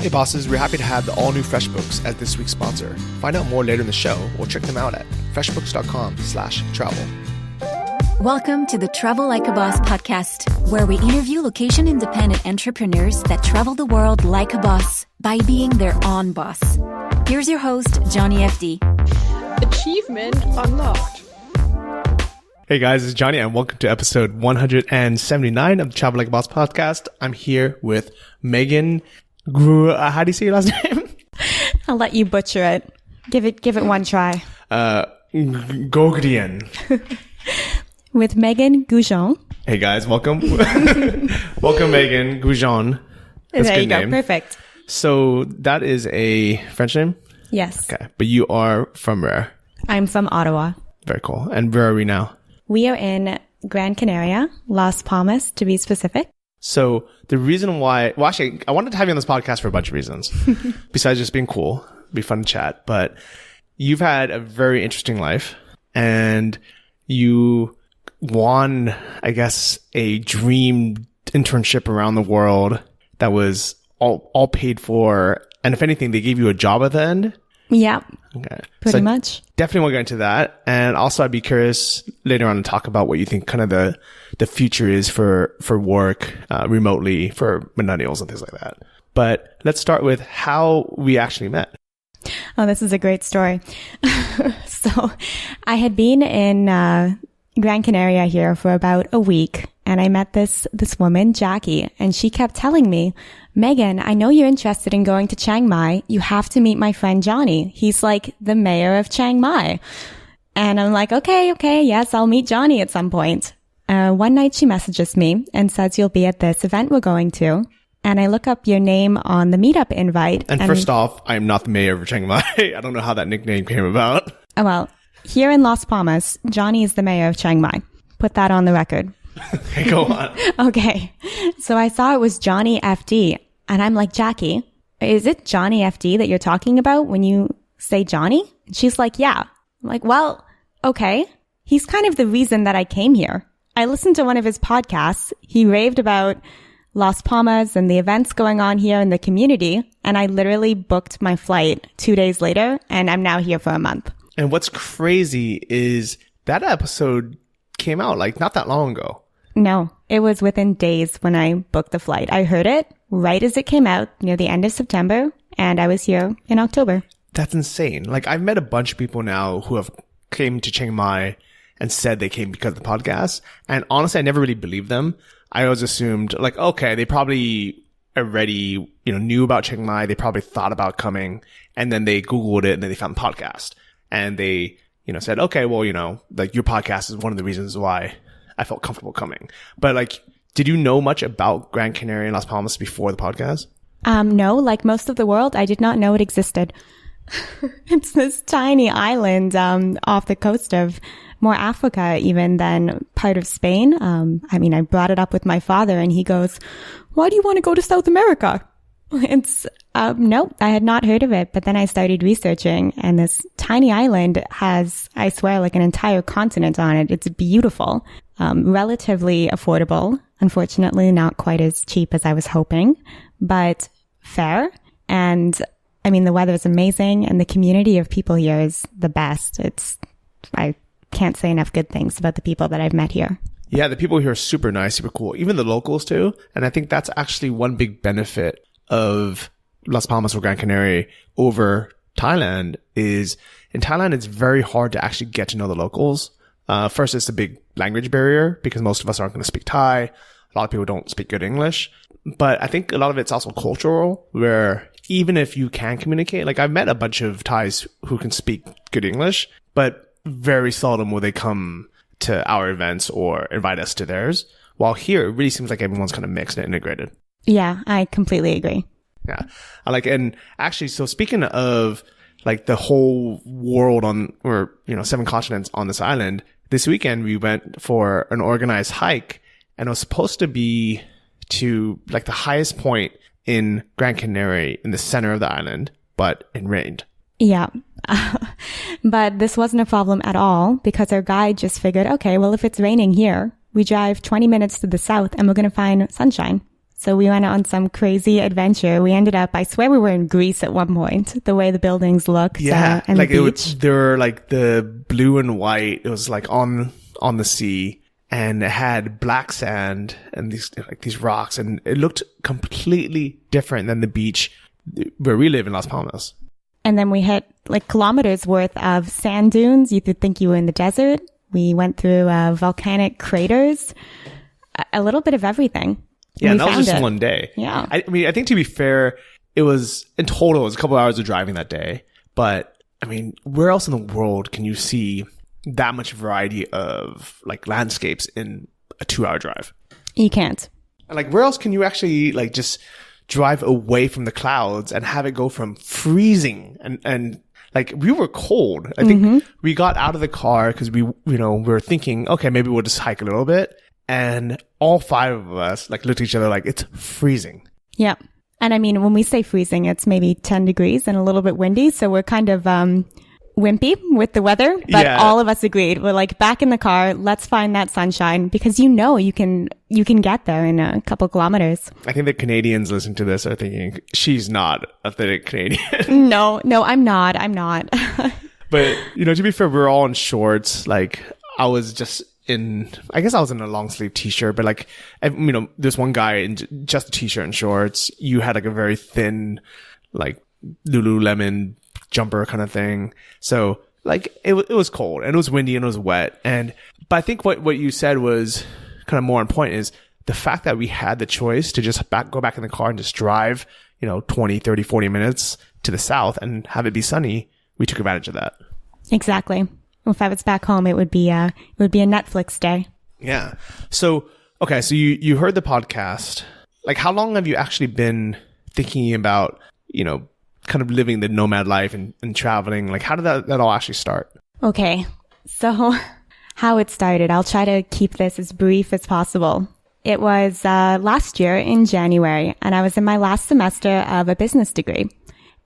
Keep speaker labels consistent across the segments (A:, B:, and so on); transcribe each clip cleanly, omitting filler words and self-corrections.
A: Hey bosses, we're happy to have the all-new FreshBooks as this week's sponsor. Find out more later in the show or check them out at freshbooks.com/travel.
B: Welcome to the Travel Like a Boss podcast, where we interview location-independent entrepreneurs that travel the world like a boss by being their own boss. Here's your host, Johnny FD.
C: Achievement unlocked.
A: Hey guys, it's Johnny and welcome to episode 179 of the Travel Like a Boss podcast. I'm here with Megan. How do you say your last name?
D: I'll let you butcher it. Give it one try.
A: Gougeon.
D: With Megan Gougeon.
A: Hey guys, welcome. Welcome Megan Gougeon. That's
D: there
A: a
D: you
A: good
D: go.
A: name.
D: Perfect.
A: So that is a French name?
D: Yes.
A: Okay. But you are from where?
D: I'm from Ottawa.
A: Very cool. And where are we now?
D: We are in Gran Canaria, Las Palmas to be specific.
A: So the reason why, well, actually, I wanted to have you on this podcast for a bunch of reasons. Besides just being cool, be fun to chat. But you've had a very interesting life and you won, I guess, a dream internship around the world that was all paid for. And if anything, they gave you a job at the end.
D: Yeah.
A: Okay.
D: Pretty much.
A: Definitely want to get into that. And also I'd be curious later on to talk about what you think kind of the future is for work, remotely for millennials and things like that. But let's start with how we actually met.
D: Oh, this is a great story. So I had been in, Gran Canaria here for about a week and I met this woman, Jackie, and she kept telling me, Megan, I know you're interested in going to Chiang Mai. You have to meet my friend Johnny. He's like the mayor of Chiang Mai. And I'm like, okay, yes, I'll meet Johnny at some point. One night she messages me and says, you'll be at this event we're going to. And I look up your name on the meetup invite.
A: And first off, I'm not the mayor of Chiang Mai. I don't know how that nickname came about.
D: Oh, well, here in Las Palmas, Johnny is the mayor of Chiang Mai. Put that on the record.
A: Okay, go on.
D: Okay. So I saw it was Johnny FD. And I'm like, Jackie, is it Johnny FD that you're talking about when you say Johnny? And she's like, yeah. I'm like, well, okay. He's kind of the reason that I came here. I listened to one of his podcasts. He raved about Las Palmas and the events going on here in the community. And I literally booked my flight 2 days later. And I'm now here for a month.
A: And what's crazy is that episode came out like not that long ago.
D: No, it was within days when I booked the flight. I heard it right as it came out near the end of September, and I was here in October.
A: That's insane. Like, I've met a bunch of people now who have came to Chiang Mai and said they came because of the podcast. And honestly, I never really believed them. I always assumed, like, okay, they probably already, knew about Chiang Mai. They probably thought about coming, and then they Googled it, and then they found the podcast. And they, said, okay, well, like, your podcast is one of the reasons why I felt comfortable coming. But like, did you know much about Gran Canaria and Las Palmas before the podcast?
D: No, like most of the world, I did not know it existed. It's this tiny island, off the coast of more Africa even than part of Spain. I brought it up with my father and he goes, why do you want to go to South America? It's, nope, I had not heard of it, but then I started researching and this tiny island has, I swear, like an entire continent on it. It's beautiful, relatively affordable. Unfortunately, not quite as cheap as I was hoping, but fair. And the weather is amazing and the community of people here is the best. I can't say enough good things about the people that I've met here.
A: Yeah, the people here are super nice, super cool. Even the locals too. And I think that's actually one big benefit of Las Palmas or Gran Canaria over Thailand is in Thailand, it's very hard to actually get to know the locals. First, it's a big language barrier because most of us aren't going to speak Thai. A lot of people don't speak good English. But I think a lot of it's also cultural where even if you can communicate, like I've met a bunch of Thais who can speak good English, but very seldom will they come to our events or invite us to theirs. While here, it really seems like everyone's kind of mixed and integrated.
D: Yeah, I completely agree.
A: Yeah. And actually, so speaking of like the whole world or 7 continents on this island, this weekend we went for an organized hike and it was supposed to be to like the highest point in Gran Canaria in the center of the island, but it rained.
D: Yeah. But this wasn't a problem at all because our guide just figured, okay, well, if it's raining here, we drive 20 minutes to the south and we're going to find sunshine. So we went on some crazy adventure. We ended up, I swear we were in Greece at one point, the way the buildings looked.
A: Yeah.
D: And
A: like
D: the beach.
A: they were like the blue and white. It was like on the sea, and it had black sand and these rocks, and it looked completely different than the beach where we live in Las Palmas.
D: And then we hit like kilometers worth of sand dunes. You could think you were in the desert. We went through volcanic craters, a little bit of everything.
A: Yeah,
D: and
A: that was just one day.
D: Yeah.
A: I mean, I think to be fair, it was in total, it was a couple of hours of driving that day. But I mean, where else in the world can you see that much variety of like landscapes in a 2-hour drive?
D: You can't.
A: And like, where else can you actually like just drive away from the clouds and have it go from freezing and like we were cold. I think we got out of the car because we were thinking, okay, maybe we'll just hike a little bit. And all 5 of us like looked at each other like it's freezing.
D: Yeah. And I mean, when we say freezing, it's maybe 10 degrees and a little bit windy. So we're kind of, wimpy with the weather, but all of us agreed. We're like, back in the car, let's find that sunshine because you can get there in a couple kilometers.
A: I think the Canadians listening to this are thinking, she's not authentic Canadian.
D: No, I'm not.
A: But, to be fair, we're all in shorts. Like, I was just I guess I was in a long sleeve t-shirt, but like, there's one guy in just a t-shirt and shorts. You had like a very thin, like Lululemon jumper kind of thing. So like it was cold and it was windy and it was wet. But I think what you said was kind of more on point is the fact that we had the choice to just go back in the car and just drive, 20, 30, 40 minutes to the south and have it be sunny. We took advantage of that.
D: Exactly. If I was back home, it would be a Netflix day.
A: Yeah. So, okay. So you heard the podcast. Like, how long have you actually been thinking about, kind of living the nomad life and traveling? Like, how did that all actually start? Okay.
D: So how it started, I'll try to keep this as brief as possible. It was last year in January, and I was in my last semester of a business degree.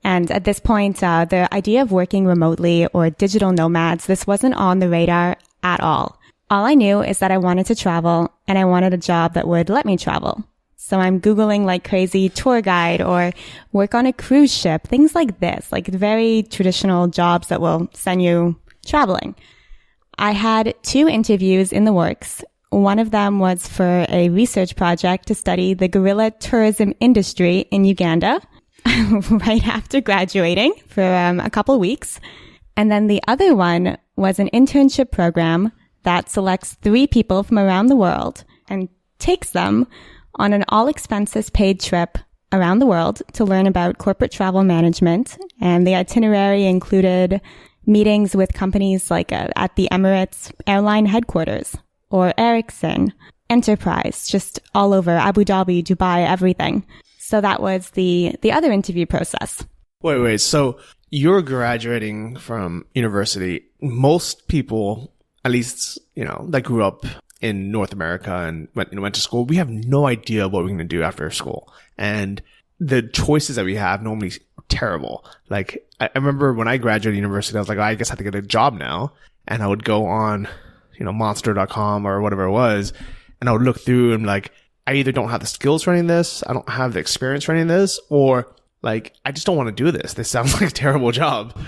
D: And at this point, the idea of working remotely or digital nomads, this wasn't on the radar at all. All I knew is that I wanted to travel and I wanted a job that would let me travel. So I'm Googling like crazy tour guide or work on a cruise ship, things like this, like very traditional jobs that will send you traveling. I had 2 interviews in the works. One of them was for a research project to study the guerrilla tourism industry in Uganda. Right after graduating for a couple of weeks. And then the other one was an internship program that selects 3 people from around the world and takes them on an all expenses paid trip around the world to learn about corporate travel management. And the itinerary included meetings with companies like at the Emirates airline headquarters or Ericsson, Enterprise, just all over Abu Dhabi, Dubai, everything. So that was the other interview process.
A: Wait. So you're graduating from university. Most people, at least, that grew up in North America and went to school, we have no idea what we're going to do after school. And the choices that we have normally are terrible. Like, I remember when I graduated university, I was like, I guess I have to get a job now. And I would go on, monster.com or whatever it was. And I would look through and like, I either don't have the skills running this, I don't have the experience running this, or like, I just don't want to do this. This sounds like a terrible job.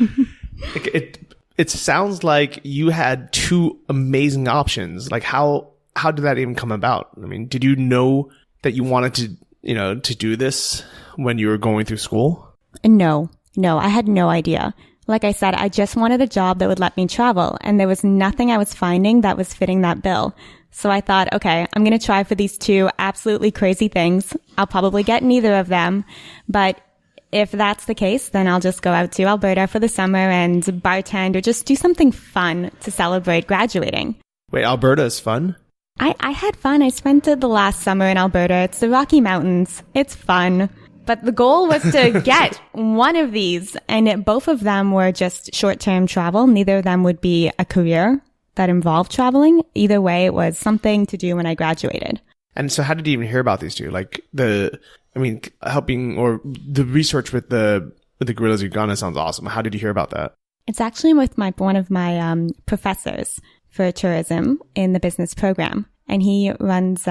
A: It sounds like you had 2 amazing options. Like, how did that even come about? I mean, did you know that you wanted to, to do this when you were going through school?
D: No, I had no idea. Like I said, I just wanted a job that would let me travel, and there was nothing I was finding that was fitting that bill. So I thought, okay, I'm going to try for these 2 absolutely crazy things. I'll probably get neither of them. But if that's the case, then I'll just go out to Alberta for the summer and bartend or just do something fun to celebrate graduating.
A: Wait, Alberta is fun?
D: I had fun. I spent the last summer in Alberta. It's the Rocky Mountains. It's fun. But the goal was to get one of these, and both of them were just short-term travel. Neither of them would be a career that involved traveling. Either way, it was something to do when I graduated.
A: And so how did you even hear about these 2? Like helping or the research with the Gorillas Uganda sounds awesome. How did you hear about that?
D: It's actually with one of my professors for tourism in the business program. and he runs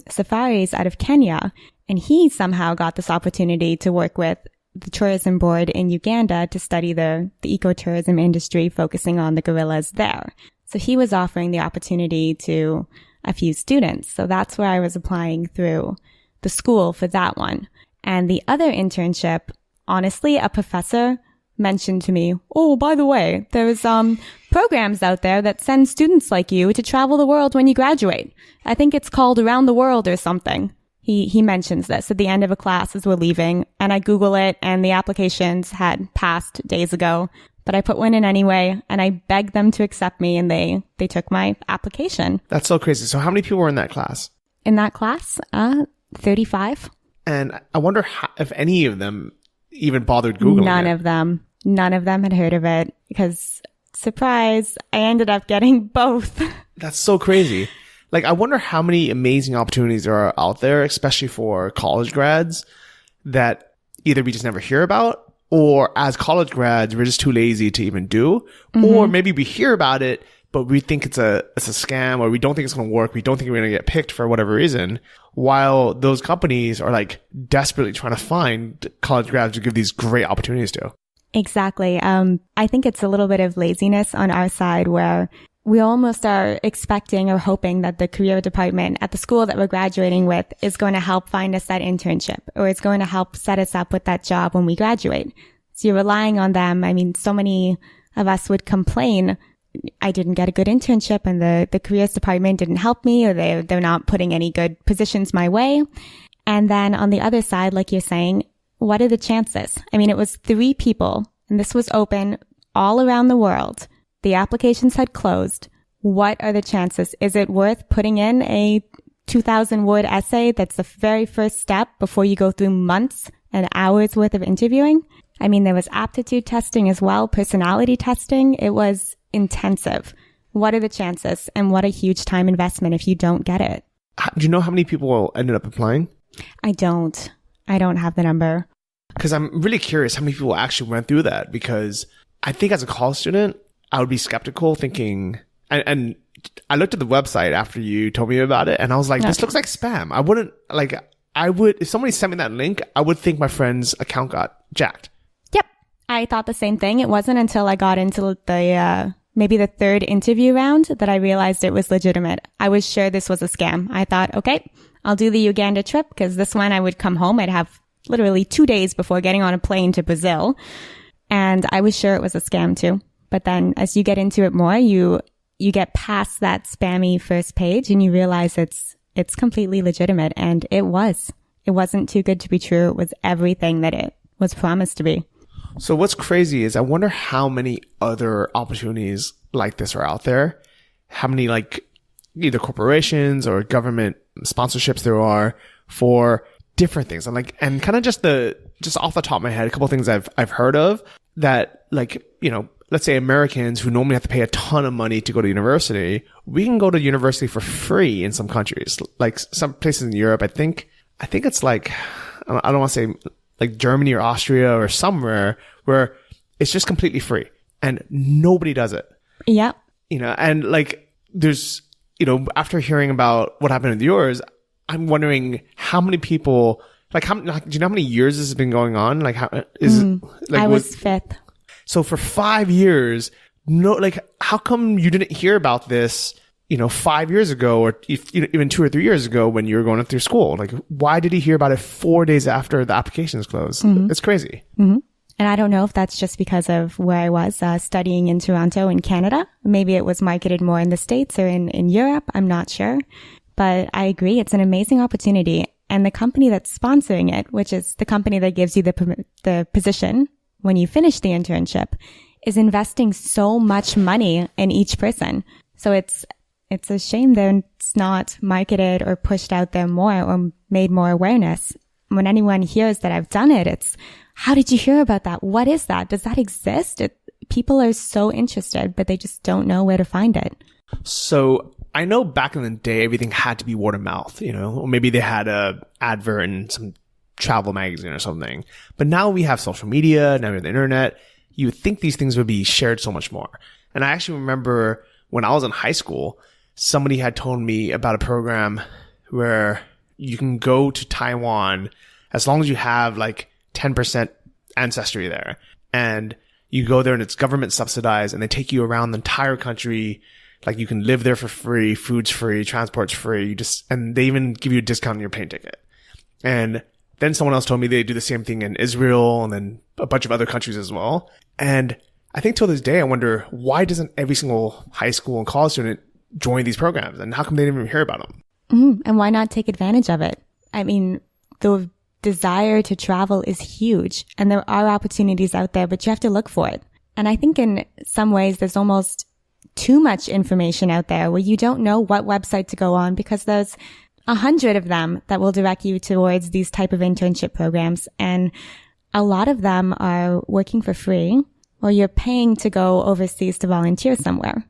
D: safaris out of Kenya. And he somehow got this opportunity to work with the tourism board in Uganda to study the ecotourism industry, focusing on the gorillas there. So he was offering the opportunity to a few students. So that's where I was applying through the school for that one. And the other internship, honestly, a professor mentioned to me, oh, by the way, there's programs out there that send students like you to travel the world when you graduate. I think it's called Around the World or something. He mentions this at the end of a class as we're leaving, and I Google it, and the applications had passed days ago, but I put one in anyway, and I begged them to accept me, and they took my application.
A: That's so crazy. So how many people were in that class?
D: In that class, 35.
A: And I wonder if any of them even bothered Googling
D: None
A: it.
D: of them. None of them had heard of it because, surprise, I ended up getting both.
A: That's so crazy. Like, I wonder how many amazing opportunities there are out there, especially for college grads, that either we just never hear about, or as college grads, we're just too lazy to even do. Or maybe we hear about it, but we think it's a scam, or we don't think it's going to work. We don't think we're going to get picked for whatever reason, while those companies are like desperately trying to find college grads to give these great opportunities to.
D: Exactly. I think it's a little bit of laziness on our side where we almost are expecting or hoping that the career department at the school that we're graduating with is going to help find us that internship, or it's going to help set us up with that job when we graduate. So you're relying on them. I mean, so many of us would complain, I didn't get a good internship and the careers department didn't help me, or they're not putting any good positions my way. And then on the other side, like you're saying, what are the chances? I mean, it was 3 people and this was open all around the world. The applications had closed. What are the chances? Is it worth putting in a 2,000 word essay that's the very first step before you go through months and hours worth of interviewing? I mean, there was aptitude testing as well, personality testing. It was intensive. What are the chances? And what a huge time investment if you don't get it.
A: Do you know how many people ended up applying?
D: I don't have the number.
A: Because I'm really curious how many people actually went through that, because I think as a college student, I would be skeptical thinking, and I looked at the website after you told me about it, and I was like, this looks like spam. If somebody sent me that link, I would think my friend's account got jacked.
D: Yep. I thought the same thing. It wasn't until I got into the, maybe the 3rd interview round that I realized it was legitimate. I was sure this was a scam. I thought, okay, I'll do the Uganda trip, because this one I would come home. I'd have literally 2 days before getting on a plane to Brazil. And I was sure it was a scam too. But then as you get into it more, you get past that spammy first page and you realize it's completely legitimate. And it was. It wasn't too good to be true. It was everything that it was promised to be.
A: So what's crazy is I wonder how many other opportunities like this are out there. How many like either corporations or government sponsorships there are for different things. And kind of just off the top of my head, a couple of things I've heard of that, like, you know, let's say Americans who normally have to pay a ton of money to go to university, we can go to university for free in some countries, like some places in Europe. I think it's like, I don't want to say like Germany or Austria or somewhere where it's just completely free and nobody does it.
D: Yeah.
A: You know, and like there's, you know, after hearing about what happened with yours, I'm wondering how many people, do you know how many years this has been going on? Like, how is it? Like,
D: I was 5th.
A: So for 5 years, how come you didn't hear about this, you know, 5 years ago, or even 2 or 3 years ago when you were going through school? Like, why did he hear about it 4 days after the application is closed? It's crazy.
D: Mm-hmm. And I don't know if that's just because of where I was studying in Toronto in Canada. Maybe it was marketed more in the States or in Europe. I'm not sure. But I agree. It's an amazing opportunity. And the company that's sponsoring it, which is the company that gives you the position when you finish the internship, is investing so much money in each person. So it's a shame that it's not marketed or pushed out there more or made more awareness. When anyone hears that I've done it, it's, how did you hear about that? What is that? Does that exist? People are so interested, but they just don't know where to find it.
A: So I know back in the day, everything had to be word of mouth, you know, or maybe they had a advert in some travel magazine or something. But now we have social media, now we have the internet. You would think these things would be shared so much more. And I actually remember when I was in high school, somebody had told me about a program where you can go to Taiwan as long as you have like 10% ancestry there. And you go there and it's government subsidized and they take you around the entire country. Like you can live there for free, food's free, transport's free. And they even give you a discount on your plane ticket. And then someone else told me they do the same thing in Israel and then a bunch of other countries as well. And I think till this day, I wonder, why doesn't every single high school and college student join these programs? And how come they didn't even hear about them?
D: And why not take advantage of it? I mean, the desire to travel is huge and there are opportunities out there, but you have to look for it. And I think in some ways there's almost too much information out there where you don't know what website to go on because there's 100 of them that will direct you towards these type of internship programs. And a lot of them are working for free or you're paying to go overseas to volunteer somewhere.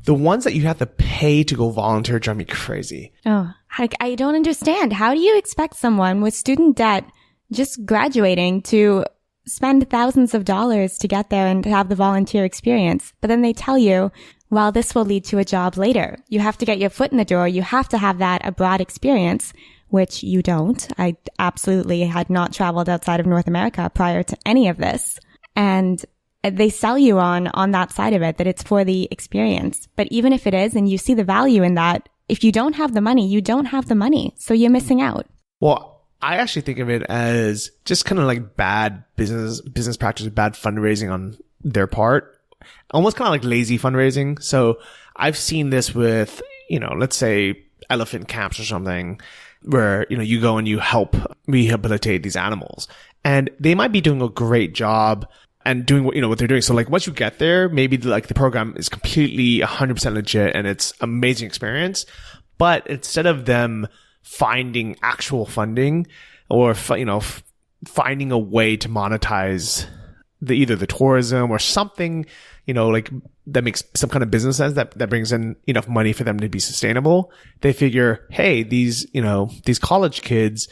A: The ones that you have to pay to go volunteer drive me crazy.
D: Oh, I don't understand. How do you expect someone with student debt just graduating to spend thousands of dollars to get there and to have the volunteer experience? But then they tell you, well, this will lead to a job later. You have to get your foot in the door. You have to have that abroad experience, which you don't. I absolutely had not traveled outside of North America prior to any of this. And they sell you on that side of it, that it's for the experience. But even if it is, and you see the value in that, if you don't have the money, you don't have the money. So you're missing out.
A: Well, I actually think of it as just kind of like bad business practice, bad fundraising on their part. Almost kind of like lazy fundraising. So I've seen this with, let's say elephant camps or something where, you go and you help rehabilitate these animals and they might be doing a great job and doing what they're doing. So like once you get there, maybe the program is completely 100% legit and it's amazing experience. But instead of them finding actual funding or, finding a way to monetize either the tourism or something, like that makes some kind of business sense that brings in enough money for them to be sustainable. They figure, hey, these college kids,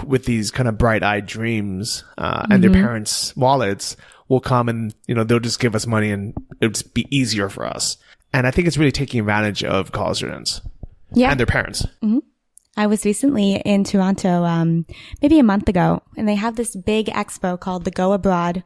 A: with these kind of bright-eyed dreams, and their parents' wallets will come and, they'll just give us money and it'll just be easier for us. And I think it's really taking advantage of college students and their parents.
D: Mm-hmm. I was recently in Toronto, maybe a month ago, and they have this big expo called the Go Abroad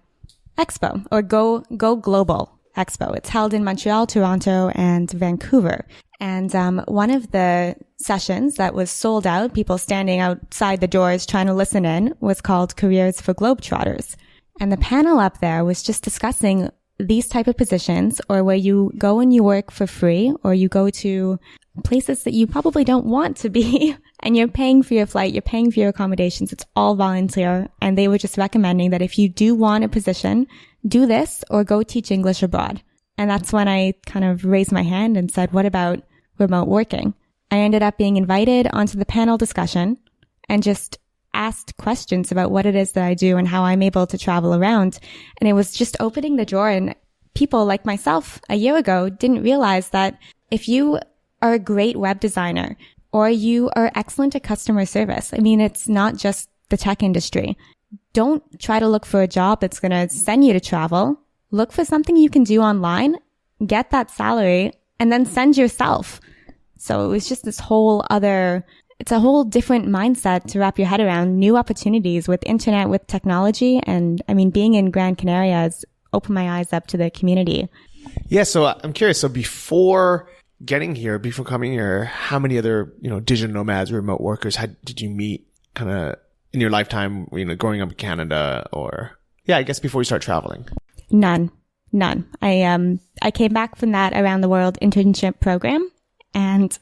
D: Expo or Go Global Expo. It's held in Montreal, Toronto, and Vancouver. And one of the sessions that was sold out, people standing outside the doors trying to listen in, was called Careers for Globetrotters. And the panel up there was just discussing these type of positions, or where you go and you work for free, or you go to places that you probably don't want to be, and you're paying for your flight, you're paying for your accommodations. It's all volunteer. And they were just recommending that if you do want a position, do this or go teach English abroad. And that's when I kind of raised my hand and said, what about remote working? I ended up being invited onto the panel discussion and just asked questions about what it is that I do and how I'm able to travel around. And it was just opening the door. And people like myself a year ago didn't realize that if you are a great web designer or you are excellent at customer service, I mean, it's not just the tech industry. Don't try to look for a job that's going to send you to travel. Look for something you can do online, get that salary, and then send yourself. So it was just it's a whole different mindset to wrap your head around, new opportunities with internet, with technology. And I mean, being in Gran Canaria has opened my eyes up to the community.
A: Yeah. So I'm curious. So before coming here, how many other, digital nomads, remote workers did you meet kind of in your lifetime, growing up in Canada I guess before you start traveling?
D: None. I came back from that around the world internship program, and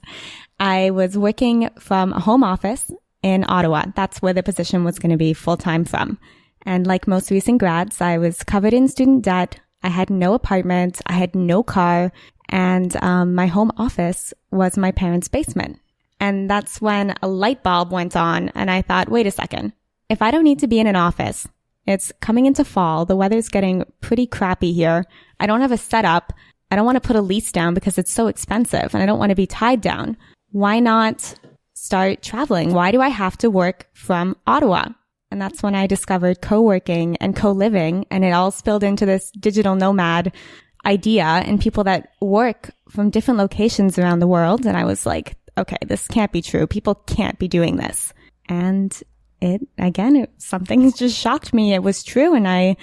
D: I was working from a home office in Ottawa. That's where the position was going to be full-time from. And like most recent grads, I was covered in student debt. I had no apartment. I had no car. And my home office was my parents' basement. And that's when a light bulb went on. And I thought, wait a second. If I don't need to be in an office, it's coming into fall. The weather's getting pretty crappy here. I don't have a setup. I don't want to put a lease down because it's so expensive and I don't want to be tied down. Why not start traveling? Why do I have to work from Ottawa? And that's when I discovered co-working and co-living, and it all spilled into this digital nomad idea and people that work from different locations around the world. And I was like, okay, this can't be true. People can't be doing this. And something just shocked me. It was true. And I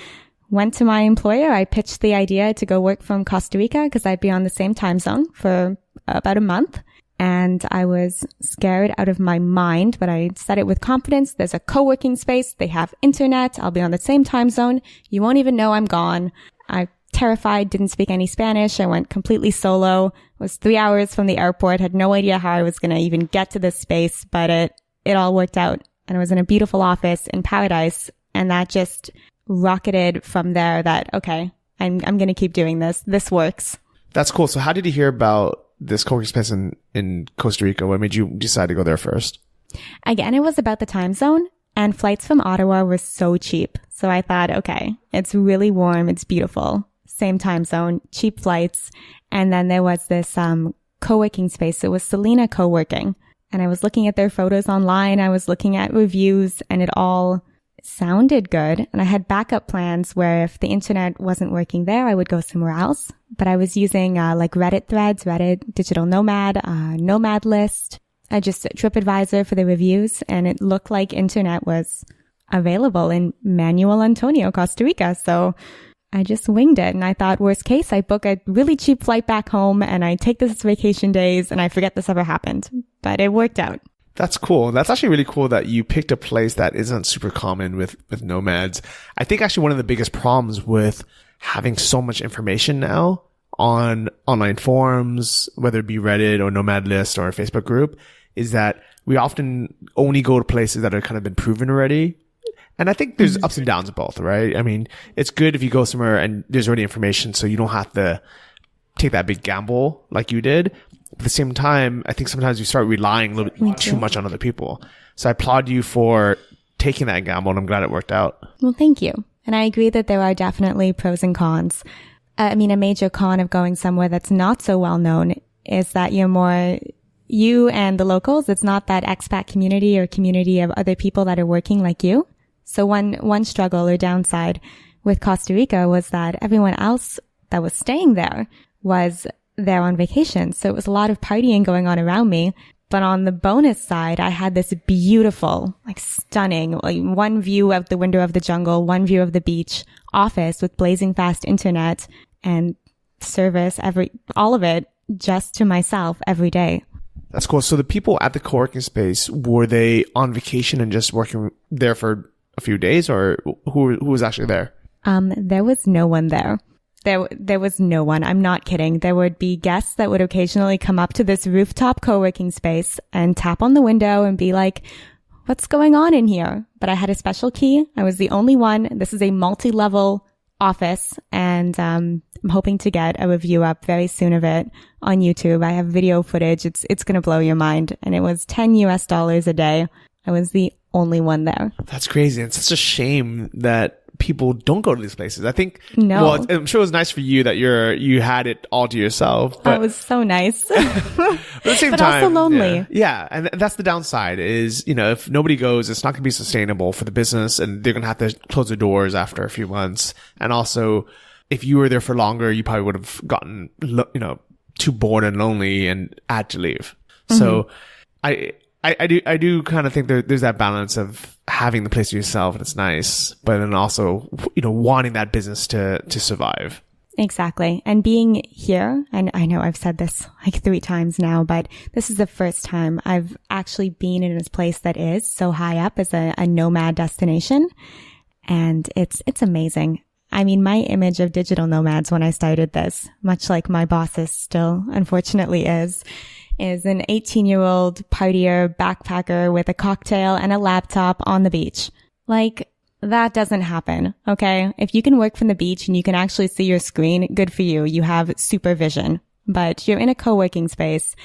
D: went to my employer. I pitched the idea to go work from Costa Rica because I'd be on the same time zone for about a month. And I was scared out of my mind, but I said it with confidence. There's a co-working space. They have internet. I'll be on the same time zone. You won't even know I'm gone. I'm terrified, didn't speak any Spanish. I went completely solo. Was 3 hours from the airport, had no idea how I was going to even get to this space, but it all worked out. And I was in a beautiful office in paradise. And that just rocketed from there that, okay, I'm going to keep doing this. This works.
A: That's cool. So how did you hear about this co-working space in Costa Rica? What made you decide to go there first?
D: Again, it was about the time zone, and flights from Ottawa were so cheap. So I thought, okay, it's really warm. It's beautiful. Same time zone, cheap flights. And then there was this co-working space. It was Selena Co-working. And I was looking at their photos online. I was looking at reviews, and it all sounded good. And I had backup plans where if the internet wasn't working there, I would go somewhere else. But I was using like Reddit threads, Reddit, Digital Nomad, Nomad List, just TripAdvisor for the reviews. And it looked like internet was available in Manuel Antonio, Costa Rica. So I just winged it. And I thought, worst case, I book a really cheap flight back home and I take this vacation days and I forget this ever happened. But it worked out.
A: That's cool. That's actually really cool that you picked a place that isn't super common with nomads. I think actually one of the biggest problems with having so much information now on online forums, whether it be Reddit or Nomad List or a Facebook group, is that we often only go to places that have kind of been proven already. And I think there's ups and downs of both, right? I mean, it's good if you go somewhere and there's already information so you don't have to take that big gamble like you did. At the same time, I think sometimes you start relying a little bit too much on other people. So I applaud you for taking that gamble, and I'm glad it worked out.
D: Well, thank you. And I agree that there are definitely pros and cons. I mean, a major con of going somewhere that's not so well known is that you're more you and the locals. It's not that expat community or community of other people that are working like you. So one struggle or downside with Costa Rica was that everyone else that was staying there was there on vacation. So it was a lot of partying going on around me. But on the bonus side, I had this beautiful, like stunning, like one view of the window of the jungle, one view of the beach office with blazing fast internet and service, all of it just to myself every day.
A: That's cool. So the people at the co-working space, were they on vacation and just working there for a few days, or who was actually there?
D: There was no one there. There was no one. I'm not kidding. There would be guests that would occasionally come up to this rooftop co-working space and tap on the window and be like, what's going on in here? But I had a special key. I was the only one. This is a multi-level office, and I'm hoping to get a review up very soon of it on YouTube. I have video footage. It's going to blow your mind. And it was $10 a day. I was the only one there.
A: That's crazy. It's such a shame that people don't go to these places. I think,
D: no.
A: Well, I'm sure it was nice for you that you had it all to yourself. But
D: it was so nice.
A: but at the same
D: but
A: time,
D: also lonely.
A: Yeah. And that's the downside is, if nobody goes, it's not going to be sustainable for the business, and they're going to have to close the doors after a few months. And also, if you were there for longer, you probably would have gotten, too bored and lonely and had to leave. Mm-hmm. So I do kind of think there's that balance of having the place to yourself, and it's nice, but then also, wanting that business to survive.
D: Exactly. And being here, and I know I've said this like 3 times now, but this is the first time I've actually been in a place that is so high up as a nomad destination. And it's amazing. I mean, my image of digital nomads when I started this, much like my boss's still unfortunately is an 18-year-old partier backpacker with a cocktail and a laptop on the beach. Like, that doesn't happen, okay? If you can work from the beach and you can actually see your screen, good for you. You have supervision. But you're in a co-working space,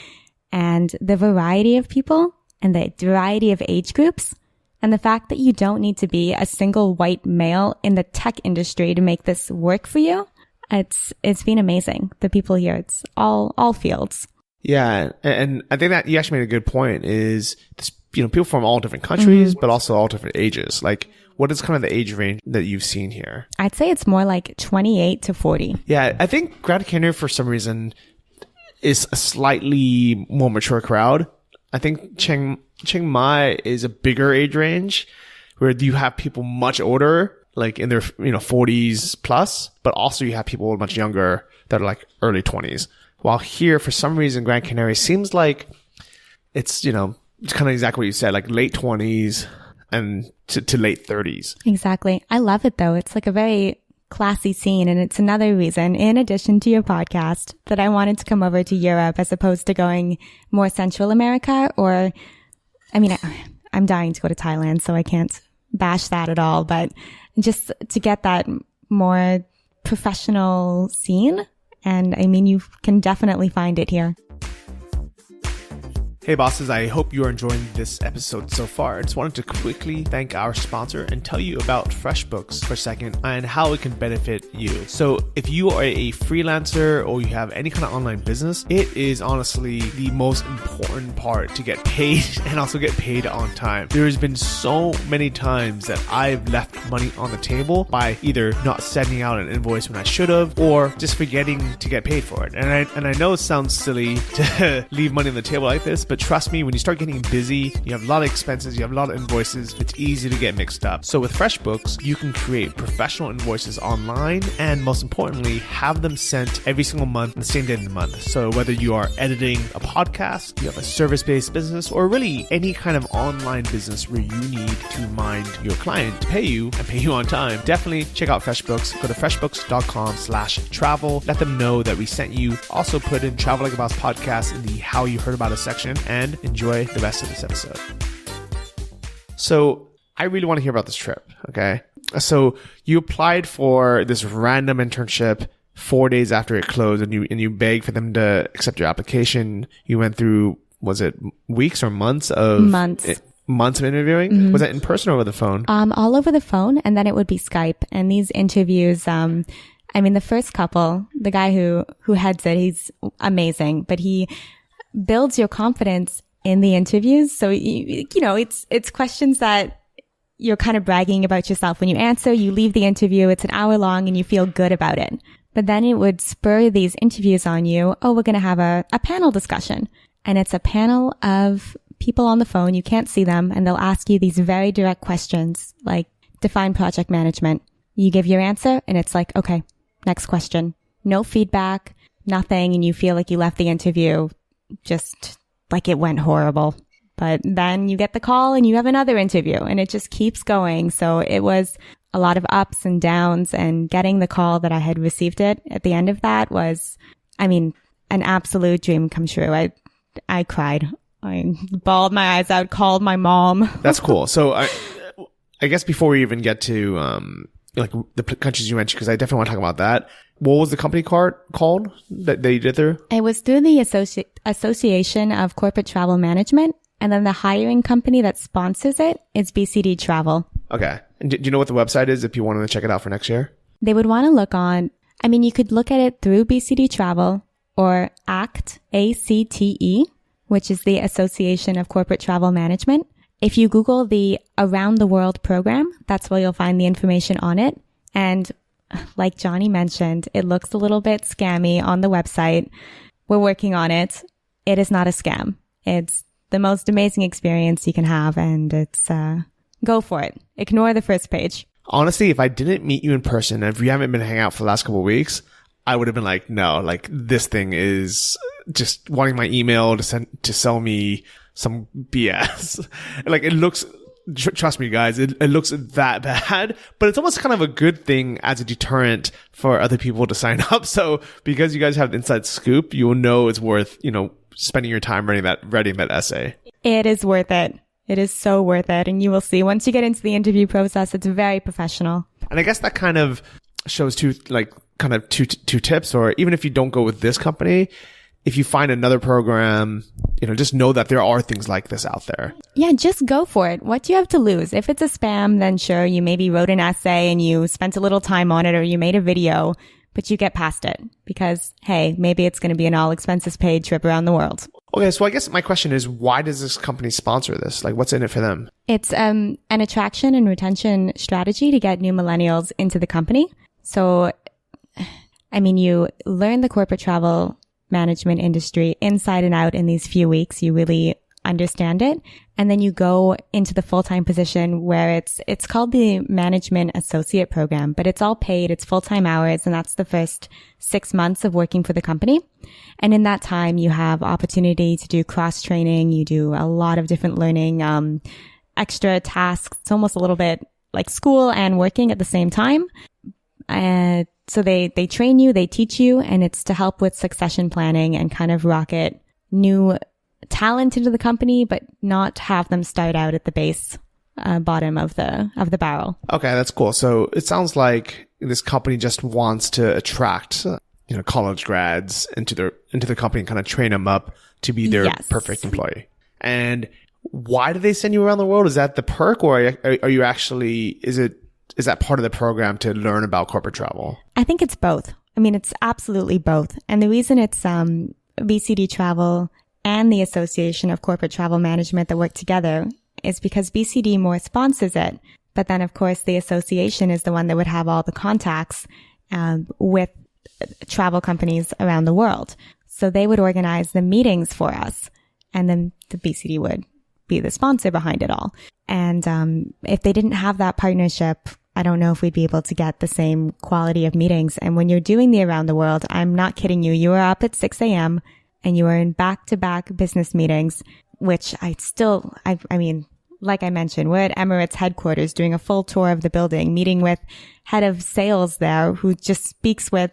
D: and the variety of people and the variety of age groups, and the fact that you don't need to be a single white male in the tech industry to make this work for you, it's been amazing. The people here, it's all fields.
A: Yeah, and I think that you actually made a good point is, people from all different countries, but also all different ages. Like, what is kind of the age range that you've seen here?
D: I'd say it's more like 28 to 40.
A: Yeah, I think Gran Canaria, for some reason, is a slightly more mature crowd. I think Chiang Mai is a bigger age range where you have people much older, like in their 40s plus, but also you have people much younger that are like early 20s. While here, for some reason, Gran Canaria seems like it's kind of exactly what you said, like late 20s and to late 30s.
D: Exactly. I love it though. It's like a very classy scene, and it's another reason, in addition to your podcast, that I wanted to come over to Europe as opposed to going more Central America, or, I mean, I'm dying to go to Thailand, so I can't bash that at all, but just to get that more professional scene. And I mean, you can definitely find it here.
A: Hey bosses, I hope you are enjoying this episode so far. I just wanted to quickly thank our sponsor and tell you about FreshBooks for a second and how it can benefit you. So if you are a freelancer or you have any kind of online business, it is honestly the most important part to get paid and also get paid on time. There's been so many times that I've left money on the table by either not sending out an invoice when I should have or just forgetting to get paid for it. And I know it sounds silly to leave money on the table like this, but trust me, when you start getting busy, you have a lot of expenses, you have a lot of invoices, it's easy to get mixed up. So with FreshBooks, you can create professional invoices online and most importantly, have them sent every single month on the same day of the month. So whether you are editing a podcast, you have a service-based business, or really any kind of online business where you need to remind your client to pay you and pay you on time, definitely check out FreshBooks. Go to freshbooks.com/travel. Let them know that we sent you. Also put in Travel Like a Boss podcast in the How You Heard About Us section, and enjoy the rest of this episode. So I really want to hear about this trip, okay? So you applied for this random internship 4 days after it closed, and you begged for them to accept your application. You went through, was it weeks or months of
D: months
A: of interviewing? Mm-hmm. Was that in person or over the phone?
D: All over the phone, and then it would be Skype. And these interviews, I mean, the first couple, the guy who heads it, he's amazing, but he builds your confidence in the interviews. So, it's questions that you're kind of bragging about yourself. When you answer, you leave the interview, it's an hour long and you feel good about it. But then it would spur these interviews on you. Oh, we're going to have a panel discussion. And it's a panel of people on the phone. You can't see them. And they'll ask you these very direct questions like define project management. You give your answer and it's like, okay, next question. No feedback, nothing. And you feel like you left the interview just like it went horrible. But then you get the call and you have another interview and it just keeps going. So it was a lot of ups and downs, and getting the call that I had received it at the end of that was, I mean, an absolute dream come true. I cried. I bawled my eyes out, called my mom.
A: That's cool. So I guess before we even get to, like the countries you mentioned, because I definitely want to talk about that. What was the company called that you did there?
D: It was through the Association of Corporate Travel Management. And then the hiring company that sponsors it is BCD Travel. Okay.
A: And do you know what the website is if you wanted to check it out for next year?
D: They would want to look on, I mean, you could look at it through BCD Travel or ACTE, ACTE, which is the Association of Corporate Travel Management. If you Google the Around the World program, that's where you'll find the information on it. And like Johnny mentioned, it looks a little bit scammy on the website. We're working on it. It is not a scam. It's the most amazing experience you can have, and it's, go for it. Ignore the first page.
A: Honestly, if I didn't meet you in person, and if we haven't been hanging out for the last couple of weeks, I would have been like, no, like this thing is just wanting my email to sell me some BS. Like it looks, trust me guys, it looks that bad, but it's almost kind of a good thing as a deterrent for other people to sign up. So because you guys have the inside scoop, you'll know it's worth, spending your time writing that essay.
D: It is worth it. It is so worth it. And you will see once you get into the interview process, it's very professional.
A: And I guess that kind of shows two tips, or even if you don't go with this company, if you find another program, just know that there are things like this out there.
D: Yeah, just go for it. What do you have to lose? If it's a spam, then sure, you maybe wrote an essay and you spent a little time on it, or you made a video, but you get past it because, hey, maybe it's going to be an all expenses paid trip around the world.
A: Okay, so I guess my question is, why does this company sponsor this? Like, what's in it for them?
D: It's an attraction and retention strategy to get new millennials into the company. So, I mean, you learn the corporate travel management industry inside and out in these few weeks. You really understand it. And then you go into the full-time position where it's called the Management Associate Program, but it's all paid. It's full-time hours. And that's the first 6 months of working for the company. And in that time, you have opportunity to do cross-training. You do a lot of different learning, extra tasks. It's almost a little bit like school and working at the same time. So they train you, they teach you, and it's to help with succession planning and kind of rocket new talent into the company, but not have them start out at the base, bottom of the barrel.
A: Okay, that's cool. So it sounds like this company just wants to attract, college grads into the company and kind of train them up to be their perfect employee. And why do they send you around the world? Is that the perk, or are you actually, is that part of the program to learn about corporate travel?
D: I think it's both. I mean, it's absolutely both. And the reason it's BCD Travel and the Association of Corporate Travel Management that work together is because BCD more sponsors it. But then, of course, the association is the one that would have all the contacts with travel companies around the world. So they would organize the meetings for us. And then the BCD would be the sponsor behind it all. And if they didn't have that partnership, I don't know if we'd be able to get the same quality of meetings. And when you're doing the around the world, I'm not kidding you. You are up at 6 a.m. and you are in back-to-back business meetings, which I mean, like I mentioned, we're at Emirates headquarters doing a full tour of the building, meeting with head of sales there who just speaks with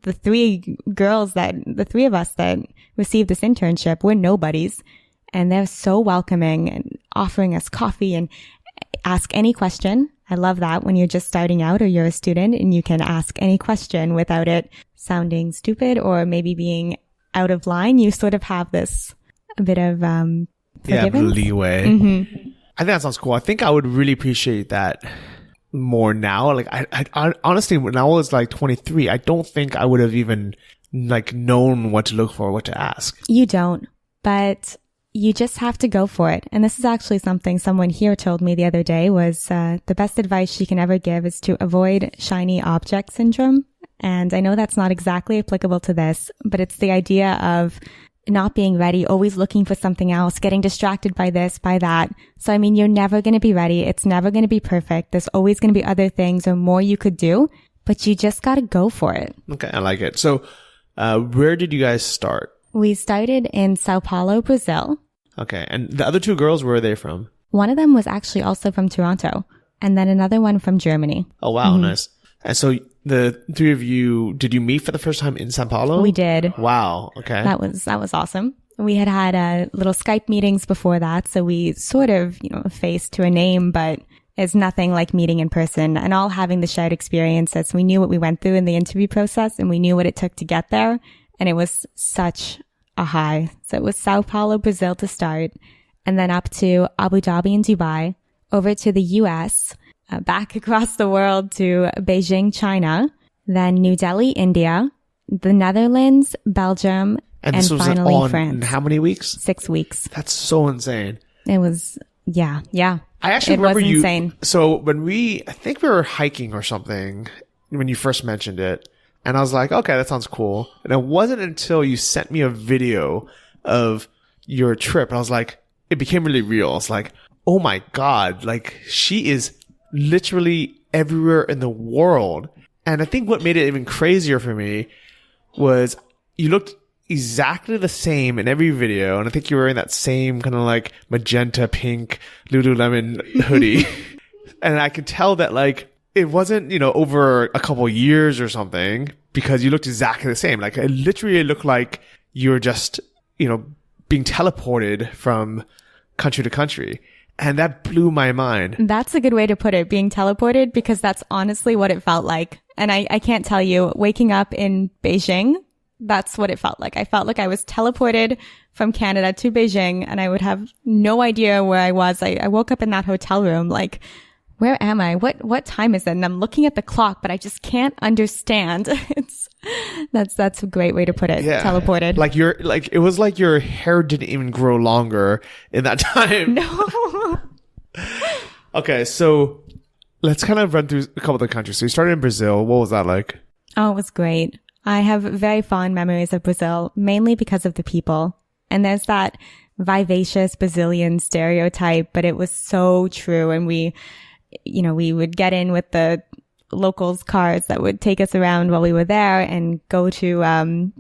D: the three of us that received this internship. We're nobodies. And they're so welcoming and offering us coffee and ask any question. I love that when you're just starting out or you're a student and you can ask any question without it sounding stupid or maybe being out of line. You sort of have this a bit of forgiveness.
A: Leeway.
D: Mm-hmm.
A: I think that sounds cool. I think I would really appreciate that more now. Like I honestly, when I was like 23, I don't think I would have even like known what to look for, what to ask.
D: You don't, but you just have to go for it. And this is actually something someone here told me the other day was the best advice she can ever give is to avoid shiny object syndrome. And I know that's not exactly applicable to this, but it's the idea of not being ready, always looking for something else, getting distracted by this, by that. So, I mean, you're never going to be ready. It's never going to be perfect. There's always going to be other things or more you could do, but you just got to go for it.
A: Okay, I like it. So, where did you guys start?
D: We started in Sao Paulo, Brazil.
A: Okay. And the other two girls, where are they from?
D: One of them was actually also from Toronto, and then another one from Germany.
A: Oh, wow. Mm-hmm. Nice. And so the three of you, did you meet for the first time in Sao Paulo?
D: We did.
A: Wow. Okay.
D: That was awesome. We had little Skype meetings before that, so we sort of, a face to a name, but it's nothing like meeting in person and all having the shared experiences. We knew what we went through in the interview process, and we knew what it took to get there. And it was such a high. So it was Sao Paulo, Brazil to start, and then up to Abu Dhabi and Dubai, over to the US, back across the world to Beijing, China, then New Delhi, India, the Netherlands, Belgium, and
A: this was
D: finally
A: all
D: France.
A: In how many weeks?
D: 6 weeks.
A: That's so insane.
D: It was, yeah.
A: I actually remember
D: was insane.
A: So I think we were hiking or something when you first mentioned it. And I was like, okay, that sounds cool. And it wasn't until you sent me a video of your trip. And I was like, it became really real. It's like, oh my God, like she is literally everywhere in the world. And I think what made it even crazier for me was you looked exactly the same in every video. And I think you were wearing that same kind of like magenta pink Lululemon hoodie. And I could tell that like, it wasn't, over a couple of years or something because you looked exactly the same. Like it literally looked like you were just, being teleported from country to country. And that blew my mind.
D: That's a good way to put it, being teleported, because that's honestly what it felt like. And I can't tell you, waking up in Beijing, that's what it felt like. I felt like I was teleported from Canada to Beijing and I would have no idea where I was. I woke up in that hotel room like, where am I? What time is it? And I'm looking at the clock, but I just can't understand. That's a great way to put it.
A: Yeah.
D: Teleported.
A: It was like your hair didn't even grow longer in that time.
D: No.
A: Okay, so let's kind of run through a couple of the countries. So you started in Brazil. What was that like?
D: Oh, it was great. I have very fond memories of Brazil, mainly because of the people. And there's that vivacious Brazilian stereotype, but it was so true. And we would get in with the locals' cars that would take us around while we were there and go to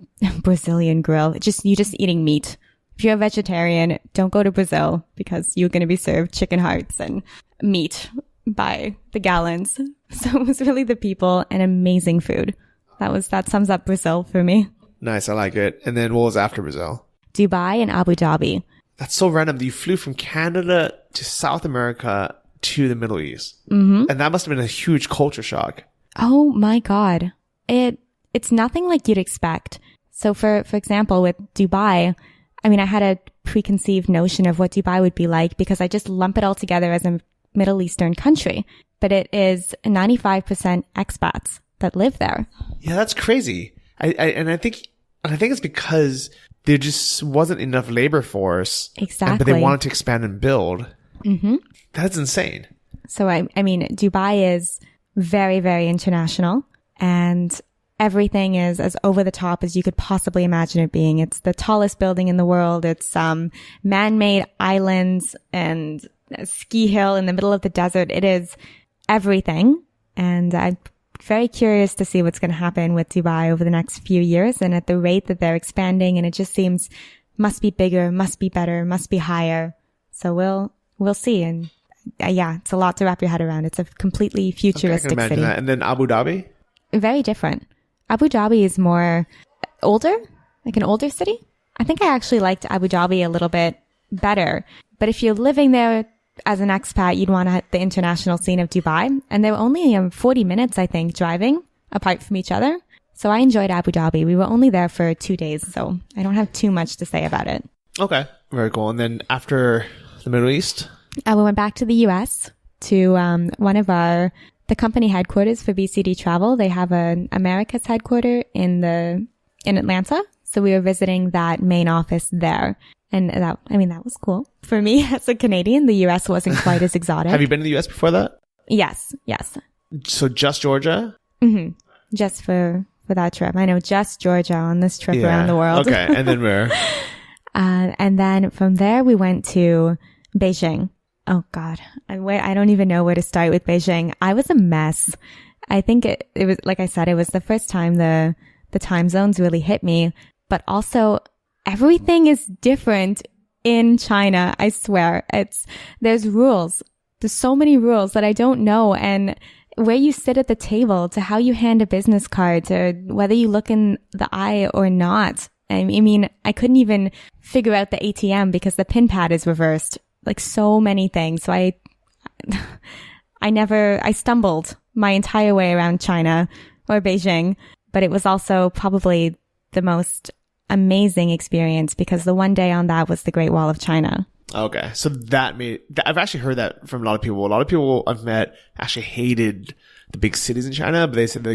D: Brazilian grill. You're just eating meat. If you're a vegetarian, don't go to Brazil because you're going to be served chicken hearts and meat by the gallons. So it was really the people and amazing food. That sums up Brazil for me.
A: Nice, I like it. And then what was after Brazil?
D: Dubai and Abu Dhabi.
A: That's so random. You flew from Canada to South America to the Middle East. Mm-hmm. And that must have been a huge culture shock.
D: Oh my God. It's nothing like you'd expect. So for example, with Dubai, I mean, I had a preconceived notion of what Dubai would be like because I just lump it all together as a Middle Eastern country. But it is 95% expats that live there.
A: Yeah, that's crazy. I think it's because there just wasn't enough labor force.
D: Exactly.
A: But they wanted to expand and build.
D: Mm-hmm.
A: That's insane.
D: So I mean, Dubai is very, very international and everything is as over the top as you could possibly imagine it being. It's the tallest building in the world. It's man-made islands and a ski hill in the middle of the desert. It is everything. And I'm very curious to see what's going to happen with Dubai over the next few years and at the rate that they're expanding. And it just seems must be bigger, must be better, must be higher. So we'll see. And yeah, it's a lot to wrap your head around. It's a completely futuristic
A: I can imagine
D: city.
A: that. And then Abu Dhabi?
D: Very different. Abu Dhabi is more older, like an older city. I think I actually liked Abu Dhabi a little bit better. But if you're living there as an expat, you'd want the international scene of Dubai. And they were only 40 minutes, I think, driving apart from each other. So I enjoyed Abu Dhabi. We were only there for 2 days, so I don't have too much to say about it.
A: Okay, very cool. And then after the Middle East?
D: We went back to the US to one of the company headquarters for BCD Travel. They have an Americas headquarter in Atlanta. So we were visiting that main office there. And that was cool. For me, as a Canadian, the US wasn't quite as exotic.
A: Have you been to the US before that?
D: Yes.
A: So just Georgia?
D: Mm-hmm. Just for that trip. I know just Georgia on this trip around the world.
A: Okay. And then where?
D: And then from there, we went to Beijing. Oh God. I don't even know where to start with Beijing. I was a mess. I think it was, like I said, it was the first time the time zones really hit me, but also everything is different in China. I swear there's rules. There's so many rules that I don't know. And where you sit at the table to how you hand a business card to whether you look in the eye or not. I mean, I couldn't even figure out the ATM because the PIN pad is reversed. Like so many things. So I stumbled my entire way around China or Beijing, but it was also probably the most amazing experience because the one day on that was the Great Wall of China.
A: Okay. So I've actually heard that from a lot of people. A lot of people I've met actually hated the big cities in China, but they said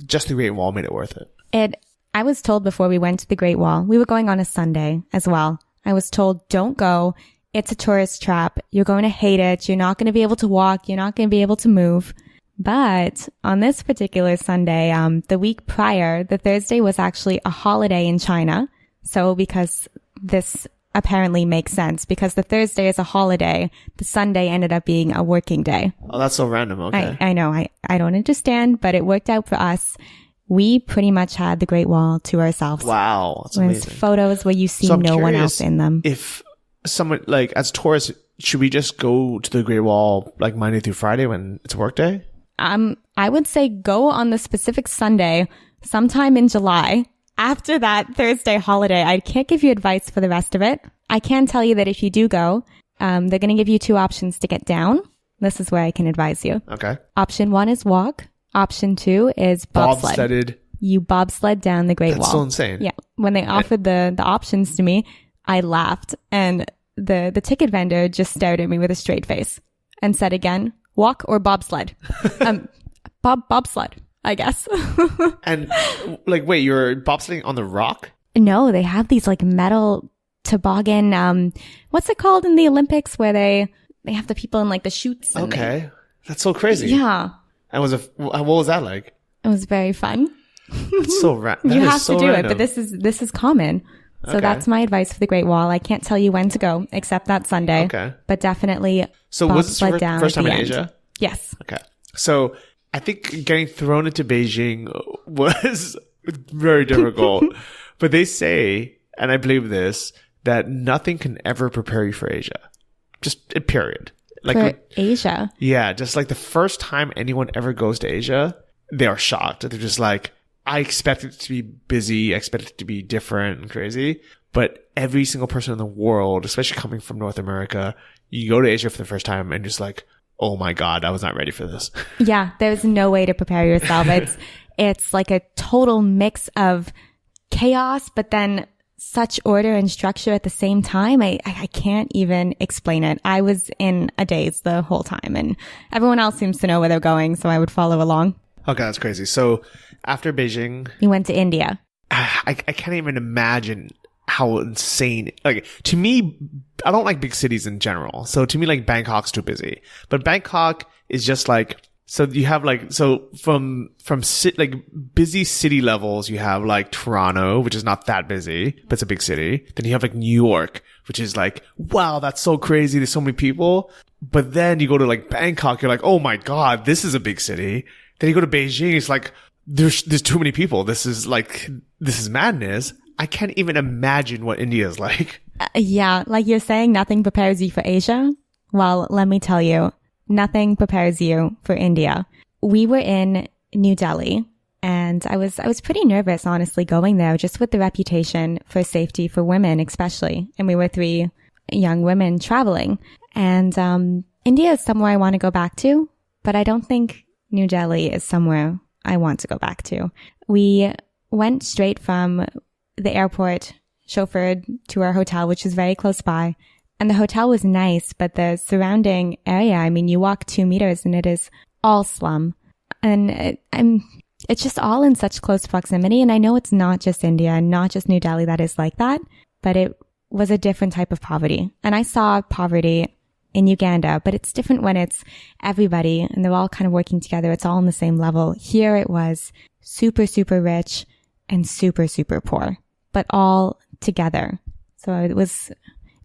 A: just the Great Wall made it worth it. I was told before we went to the Great Wall, we were going on a Sunday as well. I was told, don't go. It's a tourist trap. You're going to hate it. You're not going to be able to walk. You're not going to be able to move. But on this particular Sunday, the week prior, the Thursday was actually a holiday in China. So because this apparently makes sense, because the Thursday is a holiday, the Sunday ended up being a working day. Oh, that's so random. Okay.
D: I know. I don't understand, but it worked out for us. We pretty much had the Great Wall to ourselves.
A: Wow. That's amazing.
D: Photos where you see no one else in them.
A: If someone, like, as tourists, should we just go to the Great Wall like Monday through Friday when it's a work day?
D: I would say go on the specific Sunday sometime in July after that Thursday holiday. I can't give you advice for the rest of it. I can tell you that if you do go, they're going to give you 2 options to get down. This is where I can advise you.
A: Okay.
D: Option 1 is walk. Option 2 is bobsled.
A: Bobsledded.
D: You bobsled down the Great Wall.
A: That's so insane.
D: Yeah. When they offered the options to me, I laughed and the ticket vendor just stared at me with a straight face and said again, walk or bobsled? Bobsled. I guess.
A: And like, wait, you're bobsledding on the rock?
D: No, they have these like metal toboggan. What's it called in the Olympics where they have the people in like the chutes? And
A: Okay. That's so crazy.
D: Yeah.
A: And what was that like?
D: It was very fun.
A: It's so random.
D: You have to do it, but this is common. So
A: Okay.
D: that's my advice for the Great Wall. I can't tell you when to go except that Sunday.
A: Okay.
D: But definitely
A: So was this your
D: down
A: first
D: at
A: time
D: the
A: in
D: end.
A: Asia?
D: Yes.
A: Okay. So I think getting thrown into Beijing was very difficult. But they say, and I believe this, that nothing can ever prepare you for Asia. Just period. Like
D: For Asia.
A: yeah, just like the first time anyone ever goes to Asia, they are shocked. They're just like, I expect it to be busy. I expect it to be different and crazy. But every single person in the world, especially coming from North America, you go to Asia for the first time and just like, oh my God, I was not ready for this.
D: Yeah, there's no way to prepare yourself. It's like a total mix of chaos, but then such order and structure at the same time. I can't even explain it. I was in a daze the whole time, and everyone else seems to know where they're going, so I would follow along.
A: Okay, that's crazy. So after Beijing,
D: You went to India.
A: I can't even imagine how insane. Like, to me, I don't like big cities in general. So to me, like, Bangkok's too busy. But Bangkok is just like, so you have like, so from like busy city levels, you have like Toronto, which is not that busy, but it's a big city. Then you have like New York, which is like, wow, that's so crazy. There's so many people. But then you go to like Bangkok, you're like, oh my God, this is a big city. Then you go to Beijing, it's like, there's too many people. This is madness. I can't even imagine what India is like.
D: Yeah, like you're saying, nothing prepares you for Asia. Well, let me tell you, nothing prepares you for India. We were in New Delhi, and I was pretty nervous, honestly, going there, just with the reputation for safety for women, especially. And we were 3 young women traveling. And India is somewhere I want to go back to, but I don't think New Delhi is somewhere I want to go back to. We went straight from the airport, chauffeured to our hotel, which is very close by. And the hotel was nice, but the surrounding area, I mean, you walk 2 meters and it is all slum. And it's just all in such close proximity. And I know it's not just India and not just New Delhi that is like that, but it was a different type of poverty. And I saw poverty in Uganda, but it's different when it's everybody and they're all kind of working together. It's all on the same level. Here it was super, super rich and super, super poor, but all together. So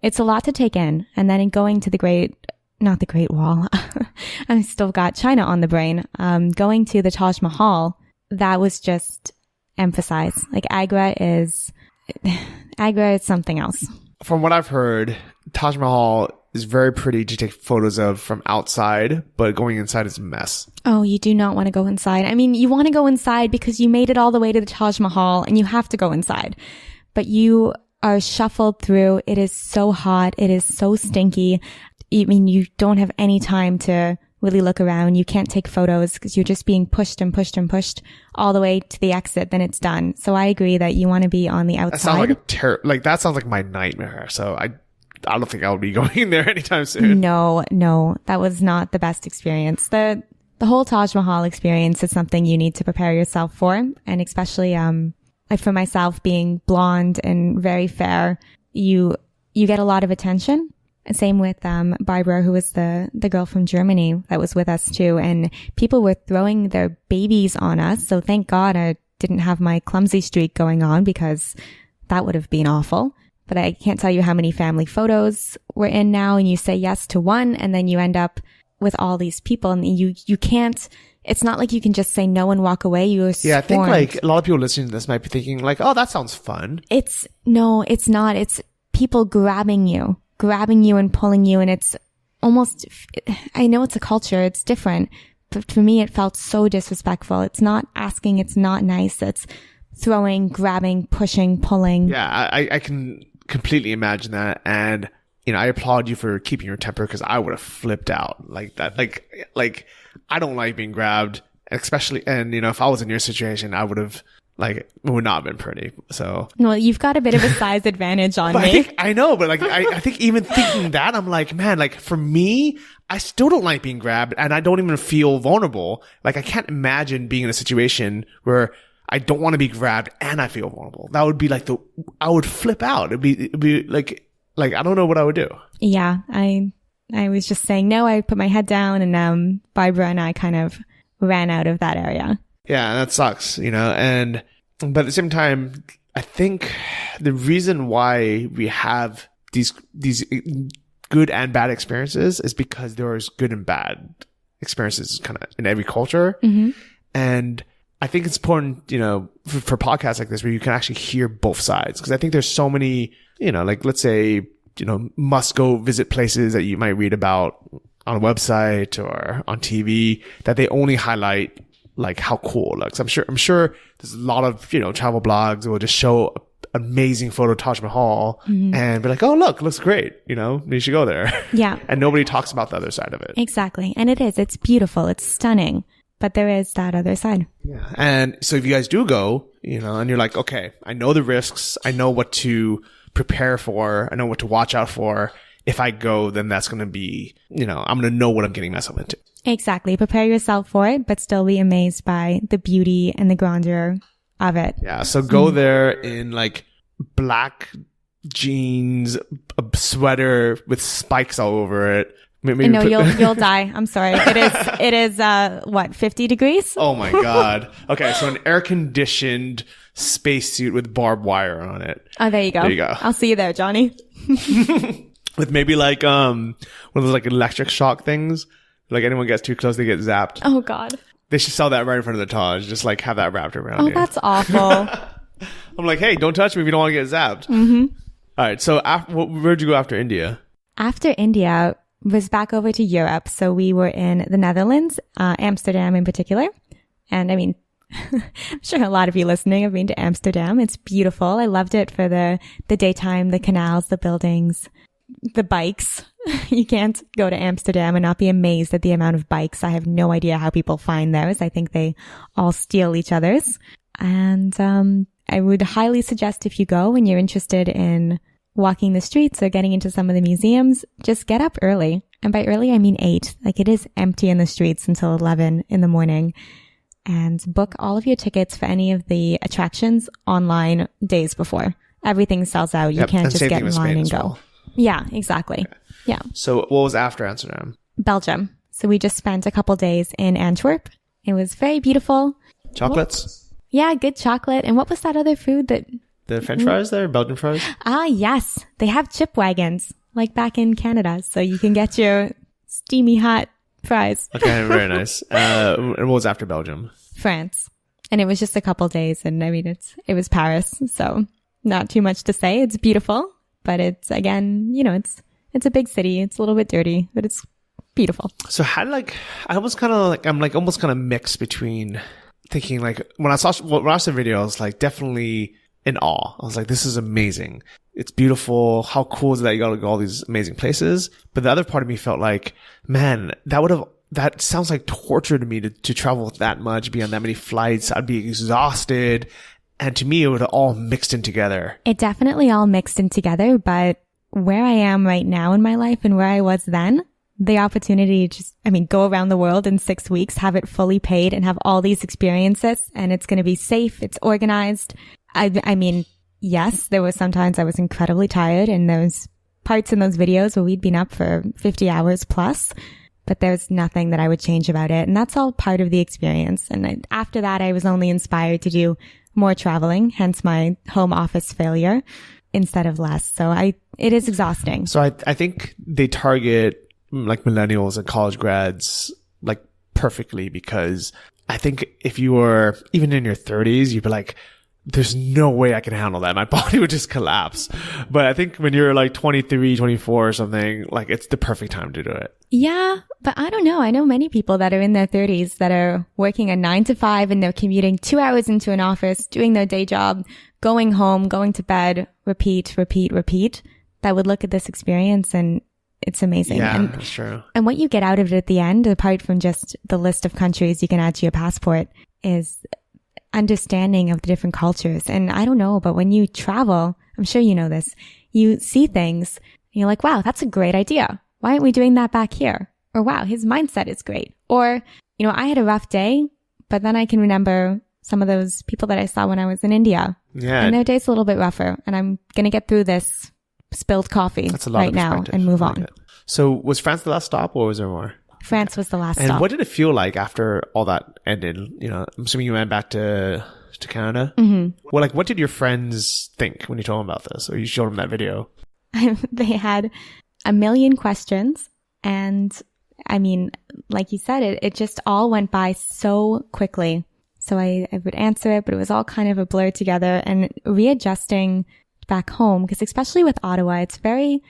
D: it's a lot to take in. And then in going to not the Great Wall, I've still got China on the brain. Going to the Taj Mahal, that was just emphasized. Like Agra is something else.
A: From what I've heard, Taj Mahal is very pretty to take photos of from outside, but going inside is a mess.
D: Oh, you do not want to go inside. I mean, you want to go inside because you made it all the way to the Taj Mahal and you have to go inside. But you are shuffled through. It is so hot. It is so stinky. I mean, you don't have any time to really look around. You can't take photos because you're just being pushed and pushed and pushed all the way to the exit. Then it's done. So I agree that you want to be on the outside.
A: That sounds like that sounds like my nightmare. So I don't think I would be going there anytime soon.
D: No, that was not the best experience. The whole Taj Mahal experience is something you need to prepare yourself for. And especially, like for myself being blonde and very fair, you get a lot of attention. Same with, Barbara, who was the girl from Germany that was with us too. And people were throwing their babies on us. So thank God I didn't have my clumsy streak going on because that would have been awful. But I can't tell you how many family photos we're in now, and you say yes to one and then you end up with all these people and you can't, it's not like you can just say no and walk away. I
A: think like a lot of people listening to this might be thinking like, oh, that sounds fun.
D: It's not. It's people grabbing you and pulling you. And it's almost, I know it's a culture. It's different. But for me, it felt so disrespectful. It's not asking. It's not nice. It's throwing, grabbing, pushing, pulling.
A: Yeah, I can completely imagine that. And, I applaud you for keeping your temper because I would have flipped out like that. Like I don't like being grabbed, especially, and, if I was in your situation, I would have like it would not have been pretty. So
D: Well, you've got a bit of a size advantage on me.
A: I know, but like I think even thinking that, I'm like, man, like for me, I still don't like being grabbed, and I don't even feel vulnerable. Like I can't imagine being in a situation where I don't want to be grabbed and I feel vulnerable. That would be like I would flip out. It'd be like I don't know what I would do.
D: Yeah, I was just saying no. I put my head down, and Barbara and I kind of ran out of that area.
A: Yeah, that sucks, but at the same time, I think the reason why we have these good and bad experiences is because there's good and bad experiences kind of in every culture.
D: Mm-hmm.
A: And I think it's important, for podcasts like this where you can actually hear both sides. Because I think there's so many, like let's say, must go visit places that you might read about on a website or on TV that they only highlight like how cool it looks. I'm sure there's a lot of, travel blogs that will just show amazing photo of Taj Mahal and be like, oh, look, it looks great. You should go there.
D: Yeah.
A: And nobody talks about the other side of it.
D: Exactly. And it's beautiful. It's stunning. But there is that other side.
A: Yeah. And so if you guys do go, and you're like, okay, I know the risks. I know what to prepare for. I know what to watch out for. If I go, then that's going to be, I'm going to know what I'm getting myself into.
D: Exactly. Prepare yourself for it, but still be amazed by the beauty and the grandeur of it.
A: Yeah. So go there in like black jeans, a sweater with spikes all over it. Maybe
D: no, you'll die. I'm sorry. It is, what, 50 degrees?
A: Oh my God. Okay. So an air conditioned spacesuit with barbed wire on it.
D: Oh, there you go.
A: There you go.
D: I'll see you there, Johnny.
A: With maybe like, one of those like electric shock things. Like anyone gets too close, they get zapped.
D: Oh God.
A: They should sell that right in front of the Taj. Just like have that wrapped around
D: Oh,
A: you.
D: that's awful.
A: I'm like, hey, don't touch me if you don't want to get zapped.
D: Mm-hmm.
A: All right. So where'd you go after India?
D: After India was back over to Europe. So we were in the Netherlands, Amsterdam in particular. And I mean, I'm sure a lot of you listening have been to Amsterdam. It's beautiful. I loved it for the daytime, the canals, the buildings, the bikes. You can't go to Amsterdam and not be amazed at the amount of bikes. I have no idea how people find those. I think they all steal each other's. And I would highly suggest if you go and you're interested in walking the streets or getting into some of the museums, just get up early. And by early, I mean 8. Like it is empty in the streets until 11 in the morning. And book all of your tickets for any of the attractions online days before. Everything sells out. You can't just get in line and go. Well. Yeah, exactly. Okay. Yeah.
A: So what was after Amsterdam?
D: Belgium. So we just spent a couple days in Antwerp. It was very beautiful.
A: Chocolates?
D: Yeah, good chocolate. And what was that other food that...
A: The French fries there? Belgian fries?
D: Ah, yes. They have chip wagons, like back in Canada. So you can get your steamy hot fries.
A: Okay, very nice. And what was after Belgium?
D: France. And it was just a couple days. And I mean, it was Paris. So not too much to say. It's beautiful. But it's, again, it's a big city. It's a little bit dirty, but it's beautiful.
A: So I was kind of like, I'm like almost kind of mixed between thinking like, when I watched the video, I was like definitely in awe. I was like, this is amazing. It's beautiful. How cool is it that you got to go all these amazing places? But the other part of me felt like, man, that sounds like torture to me to travel that much, be on that many flights. I'd be exhausted. And to me, it would have all mixed in together.
D: It definitely all mixed in together. But where I am right now in my life and where I was then, the opportunity to just, go around the world in 6 weeks, have it fully paid and have all these experiences, and it's going to be safe. It's organized. I mean, yes, there were sometimes I was incredibly tired, and there was parts in those videos where we'd been up for 50 hours plus, but there's nothing that I would change about it. And that's all part of the experience. And after that, I was only inspired to do more traveling, hence my home office failure instead of less. So it is exhausting.
A: So I think they target like millennials and college grads like perfectly, because I think if you were even in your 30s, you'd be like, there's no way I can handle that. My body would just collapse. But I think when you're like 23, 24 or something, like it's the perfect time to do it.
D: Yeah, but I don't know. I know many people that are in their 30s that are working a 9 to 5 and they're commuting 2 hours into an office, doing their day job, going home, going to bed, repeat, that would look at this experience and it's amazing.
A: Yeah, that's true.
D: And what you get out of it at the end, apart from just the list of countries you can add to your passport, is understanding of the different cultures. And I don't know, but when you travel, I'm sure you know this, you see things and you're like, wow, that's a great idea. Why aren't we doing that back here? Or wow, his mindset is great. Or, you know, I had a rough day, but then I can remember some of those people that I saw when I was in India.
A: Yeah.
D: And their day's a little bit rougher. And I'm going to get through this spilled coffee right now and move on.
A: So was France the last stop or was there more?
D: France was the last
A: and
D: stop.
A: What did it feel like after all that ended? You know, I'm assuming you went back to Canada. Well, like, what did your friends think when you told them about this, or you showed them that video?
D: They had a million questions, and I mean, like you said, it just all went by so quickly. So I would answer it, but it was all kind of a blur together, and readjusting back home, because especially with Ottawa, it's a very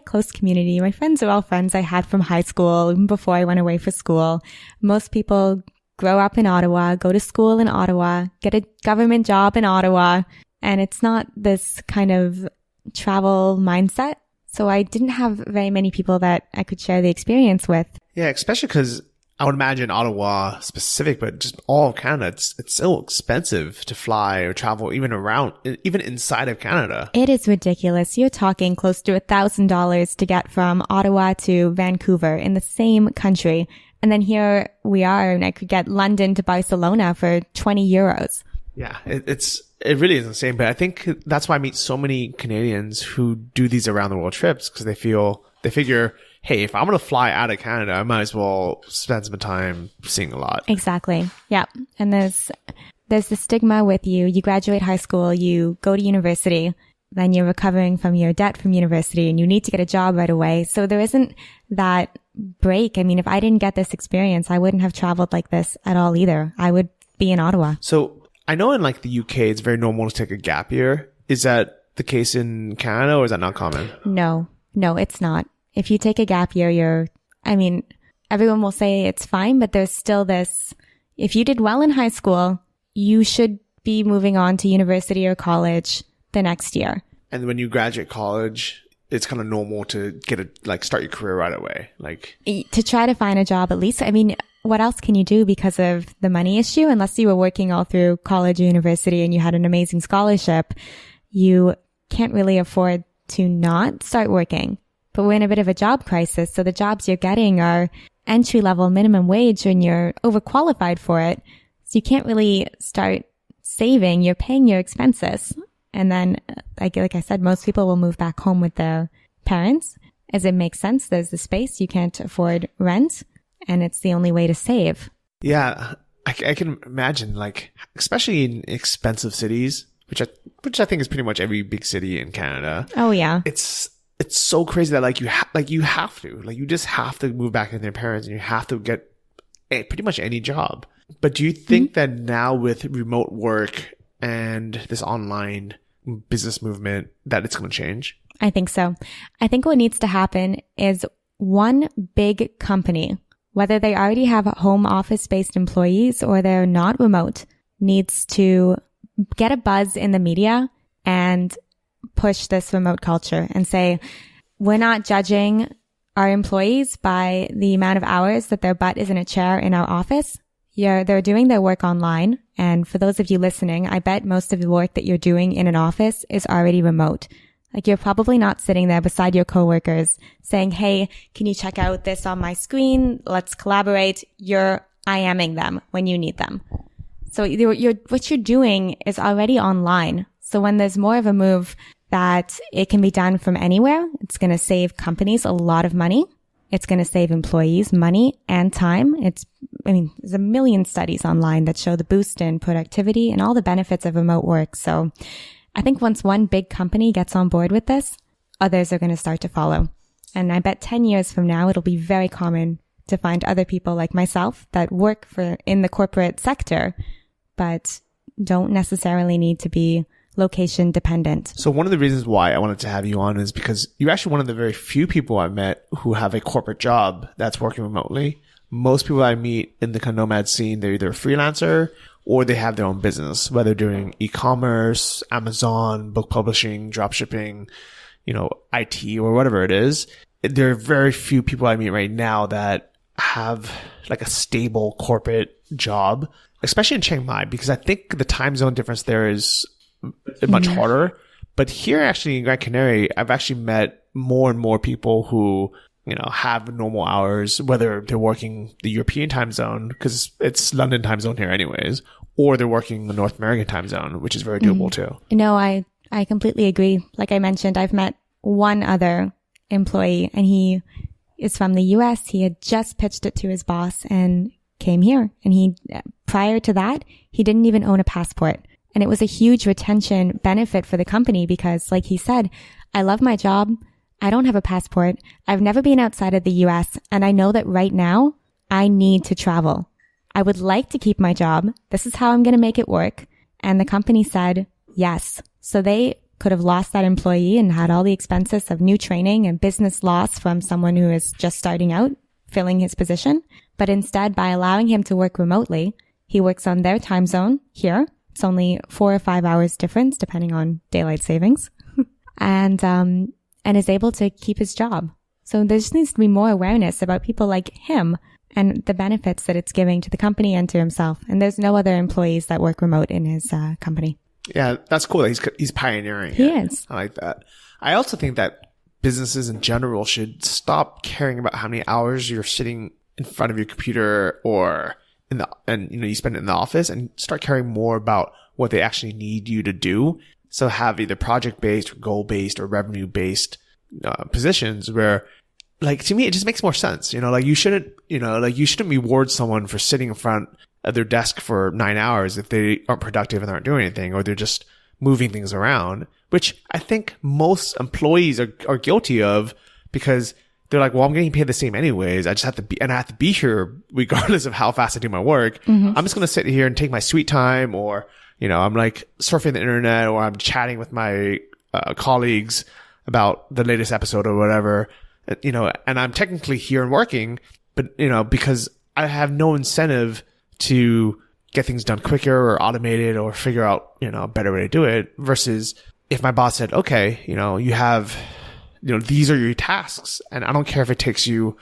D: close community. My friends are all friends I had from high school, even before I went away for school. Most people grow up in Ottawa, go to school in Ottawa, get a government job in Ottawa, and it's not this kind of travel mindset. So I didn't have very many people that I could share the experience with.
A: Yeah, especially because I would imagine Ottawa specific, but just all of Canada, it's so expensive to fly or travel even inside of Canada.
D: It is ridiculous. You're talking close to $1,000 to get from Ottawa to Vancouver in the same country. And then here we are, and I could get London to Barcelona for 20 euros.
A: Yeah, it really is insane. But I think that's why I meet so many Canadians who do these around the world trips, because they figure, hey, if I'm going to fly out of Canada, I might as well spend some time seeing a lot.
D: Exactly. Yeah. And there's the stigma with you graduate high school, you go to university, then you're recovering from your debt from university and you need to get a job right away. So there isn't that break. I mean, if I didn't get this experience, I wouldn't have traveled like this at all either. I would be in Ottawa.
A: So I know in like the UK, it's very normal to take a gap year. Is that the case in Canada, or is that not common?
D: No, it's not. If you take a gap year, everyone will say it's fine, but there's still this, if you did well in high school, you should be moving on to university or college the next year.
A: And when you graduate college, it's kind of normal to start your career right away. Like,
D: to try to find a job at least. I mean, what else can you do because of the money issue? Unless you were working all through college or university and you had an amazing scholarship, you can't really afford to not start working. But we're in a bit of a job crisis. So the jobs you're getting are entry level minimum wage and you're overqualified for it. So you can't really start saving. You're paying your expenses. And then, like I said, most people will move back home with their parents, as it makes sense. There's the space. You can't afford rent, and it's the only way to save. Yeah,
A: I can imagine, like, especially in expensive cities, which I think is pretty much every big city in Canada.
D: Oh yeah,
A: it's so crazy that you just have to move back with your parents, and you have to get pretty much any job. But do you think that now with remote work and this online business movement that it's going to change?
D: I think so. I think what needs to happen is one big company, whether they already have home office-based employees or they're not remote, needs to get a buzz in the media and push this remote culture and say, we're not judging our employees by the amount of hours that their butt is in a chair in our office. They're doing their work online. And for those of you listening, I bet most of the work that you're doing in an office is already remote. Like, you're probably not sitting there beside your coworkers saying, hey, can you check out this on my screen? Let's collaborate. You're IMing them when you need them. So what you're doing is already online. So when there's more of a move that it can be done from anywhere, it's going to save companies a lot of money. It's going to save employees money and time. There's a million studies online that show the boost in productivity and all the benefits of remote work. So I think once one big company gets on board with this, others are going to start to follow. And I bet 10 years from now, it'll be very common to find other people like myself that work in the corporate sector, but don't necessarily need to be location dependent.
A: So one of the reasons why I wanted to have you on is because you're actually one of the very few people I've met who have a corporate job that's working remotely. Most people I meet in the kind of nomad scene, they're either a freelancer or they have their own business, whether doing e-commerce, Amazon, book publishing, drop shipping, IT or whatever it is. There are very few people I meet right now that have like a stable corporate job. especially in Chiang Mai, because I think the time zone difference there is much harder. But here actually in Gran Canaria, I've actually met more and more people who, have normal hours, whether they're working the European time zone, because it's London time zone here anyways, or they're working the North American time zone, which is very doable too.
D: No, I completely agree. Like I mentioned, I've met one other employee and he is from the US. He had just pitched it to his boss and came here. And prior to that, he didn't even own a passport. And it was a huge retention benefit for the company because, like he said, I love my job. I don't have a passport. I've never been outside of the US. And I know that right now I need to travel. I would like to keep my job. This is how I'm going to make it work. And the company said yes. So they could have lost that employee and had all the expenses of new training and business loss from someone who is just starting out, filling his position. But instead, by allowing him to work remotely, he works on their time zone here. It's only 4 or 5 hours difference, depending on daylight savings, and is able to keep his job. So there just needs to be more awareness about people like him and the benefits that it's giving to the company and to himself. And there's no other employees that work remote in his company.
A: Yeah, that's cool that he's pioneering it.
D: He is.
A: I like that. I also think that businesses in general should stop caring about how many hours you're sitting in front of your computer or you spend it in the office, and start caring more about what they actually need you to do. So have either project-based or goal-based or revenue-based positions where, like, to me, it just makes more sense. You shouldn't reward someone for sitting in front of their desk for 9 hours if they aren't productive and aren't doing anything, or they're just moving things around, which I think most employees are guilty of, because they're like, well, I'm getting paid the same anyways. I have to be here regardless of how fast I do my work. I'm just going to sit here and take my sweet time, or, I'm like surfing the internet, or I'm chatting with my colleagues about the latest episode or whatever, and I'm technically here and working, but, because I have no incentive to get things done quicker or automated or figure out, a better way to do it, versus if my boss said, okay, you have, these are your tasks, and I don't care if it takes you,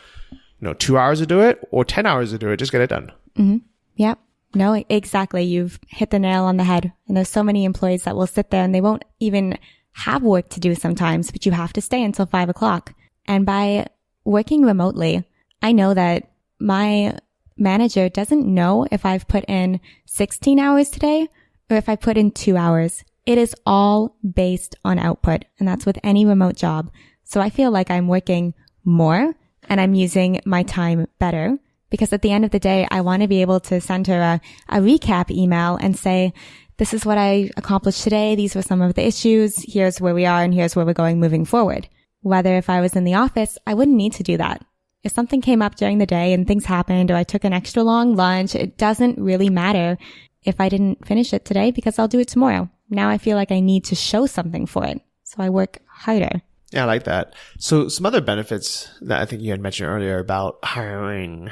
A: 2 hours to do it or 10 hours to do it, just get it done.
D: Mm-hmm. Yep. No, exactly. You've hit the nail on the head. And there's so many employees that will sit there and they won't even have work to do sometimes, but you have to stay until 5 o'clock. And by working remotely, I know that my manager doesn't know if I've put in 16 hours today or if I put in 2 hours. It is all based on output, and that's with any remote job. So I feel like I'm working more and I'm using my time better, because at the end of the day, I want to be able to send her a recap email and say, this is what I accomplished today. These were some of the issues. Here's where we are and here's where we're going moving forward. Whether if I was in the office, I wouldn't need to do that. If something came up during the day and things happened, or I took an extra long lunch, it doesn't really matter if I didn't finish it today, because I'll do it tomorrow. Now I feel like I need to show something for it. So I work harder.
A: Yeah, I like that. So some other benefits that I think you had mentioned earlier about hiring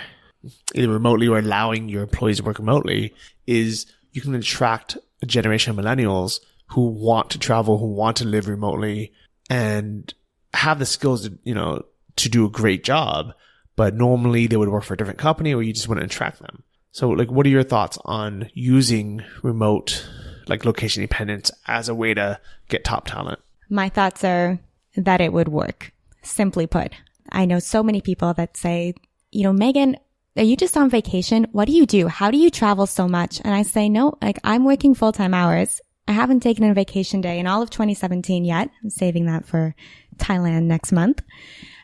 A: either remotely or allowing your employees to work remotely is you can attract a generation of millennials who want to travel, who want to live remotely and have the skills to, to do a great job. But normally they would work for a different company, or you just wouldn't attract them. So what are your thoughts on using remote, like location independence, as a way to get top talent?
D: My thoughts are that it would work. Simply put, I know so many people that say, Megan, are you just on vacation? What do you do? How do you travel so much? And I say, no, I'm working full-time hours. I haven't taken a vacation day in all of 2017 yet. I'm saving that for Thailand next month.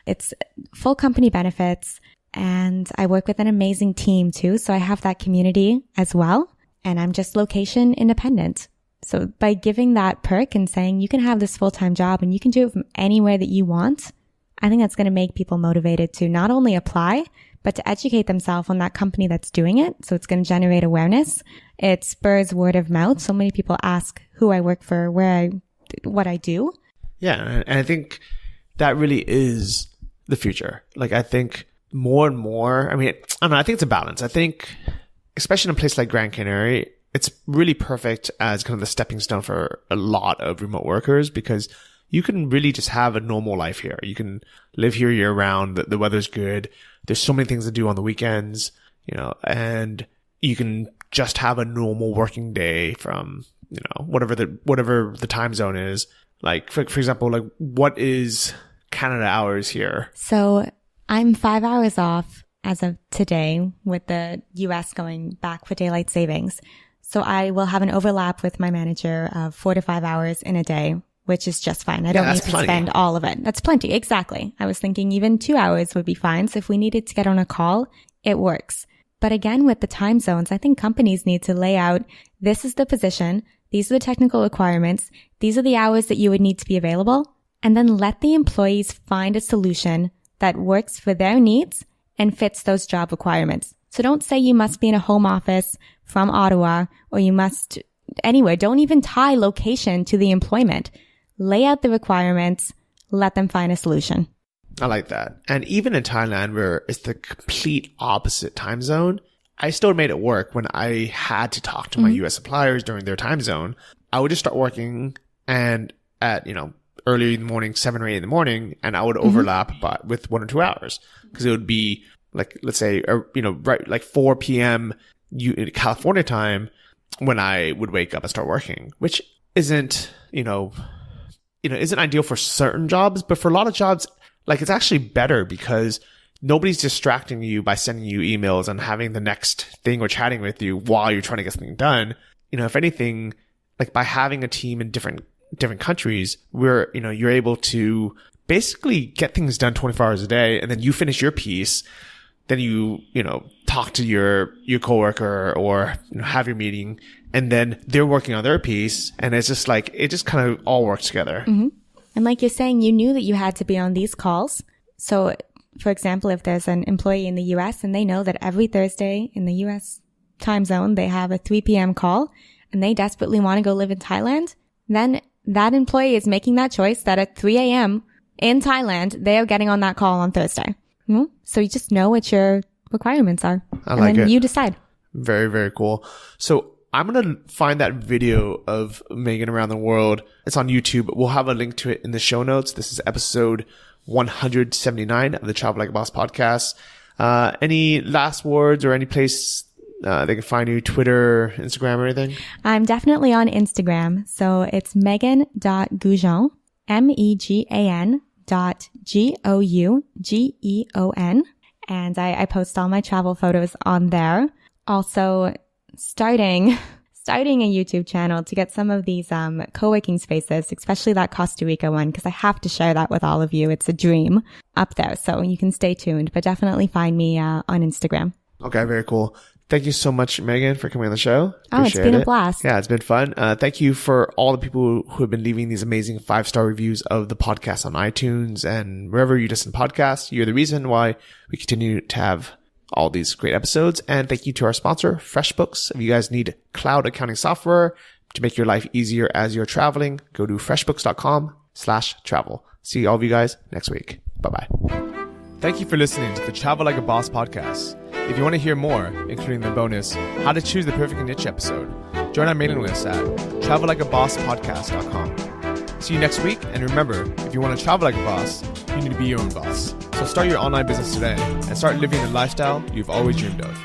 D: It's full company benefits, and I work with an amazing team too. So I have that community as well, and I'm just location independent. So by giving that perk and saying you can have this full-time job and you can do it from anywhere that you want, I think that's going to make people motivated to not only apply, but to educate themselves on that company that's doing it. So it's going to generate awareness. It spurs word of mouth. So many people ask who I work for, what I do.
A: Yeah. And I think that really is the future. I think more and more, I don't know, I think it's a balance. I think, especially in a place like Gran Canaria, it's really perfect as kind of the stepping stone for a lot of remote workers, because you can really just have a normal life here. You can live here year round. The weather's good. There's so many things to do on the weekends, and you can just have a normal working day from, whatever the time zone is. Like, for example, like what is Canada hours here?
D: So I'm 5 hours off as of today with the US going back for daylight savings. So I will have an overlap with my manager of 4 to 5 hours in a day, which is just fine. I don't need to spend all of it. That's plenty. Exactly. I was thinking even 2 hours would be fine. So if we needed to get on a call, it works. But again, with the time zones, I think companies need to lay out, this is the position, these are the technical requirements, these are the hours that you would need to be available, and then let the employees find a solution that works for their needs and fits those job requirements. So don't say you must be in a home office from Ottawa or you must anywhere. Don't even tie location to the employment. Lay out the requirements, let them find a solution.
A: I like that. And even in Thailand, where it's the complete opposite time zone, I still made it work when I had to talk to my US suppliers during their time zone. I would just start working and at, early in the morning, 7 or 8 in the morning, and I would overlap with 1 or 2 hours. Because it would be like, let's say, right, like 4 p.m. California time when I would wake up and start working, which isn't, isn't ideal for certain jobs, but for a lot of jobs, like it's actually better because nobody's distracting you by sending you emails and having the next thing or chatting with you while you're trying to get something done. If anything, like by having a team in different countries where, you're able to basically get things done 24 hours a day, and then you finish your piece, then you talk to your coworker or have your meeting, and then they're working on their piece, and it's just like, it just kind of all works together.
D: Mm-hmm. And like you're saying, you knew that you had to be on these calls. So, for example, if there's an employee in the US and they know that every Thursday in the US time zone, they have a 3 p.m. call and they desperately want to go live in Thailand, then that employee is making that choice that at 3 a.m. in Thailand, they are getting on that call on Thursday. Mm-hmm. So you just know what your requirements are.
A: And then
D: you decide.
A: Very, very cool. So I'm going to find that video of Megan around the world. It's on YouTube. We'll have a link to it in the show notes. This is episode 179 of the Travel Like a Boss podcast. Any last words or any place they can find you, Twitter, Instagram, or anything? I'm
D: definitely on Instagram. So it's megan.gougeon, megan.gougeon. And I post all my travel photos on there. Also, starting a YouTube channel to get some of these co-working spaces, especially that Costa Rica one, because I have to share that with all of you. It's a dream up there. So you can stay tuned, but definitely find me on Instagram. Okay, very cool. Thank you so much, Megan, for coming on the show. It's been a blast. Yeah, it's been fun. Thank you for all the people who have been leaving these amazing 5-star reviews of the podcast on iTunes and wherever you listen to podcasts. You're the reason why we continue to have all these great episodes. And thank you to our sponsor, FreshBooks. If you guys need cloud accounting software to make your life easier as you're traveling, go to freshbooks.com/travel. See all of you guys next week. Bye-bye. Thank you for listening to the Travel Like a Boss podcast. If you want to hear more, including the bonus, How to Choose the Perfect Niche episode, join our mailing list at travellikeabosspodcast.com. See you next week, and remember, if you want to travel like a boss, you need to be your own boss. So start your online business today and start living the lifestyle you've always dreamed of.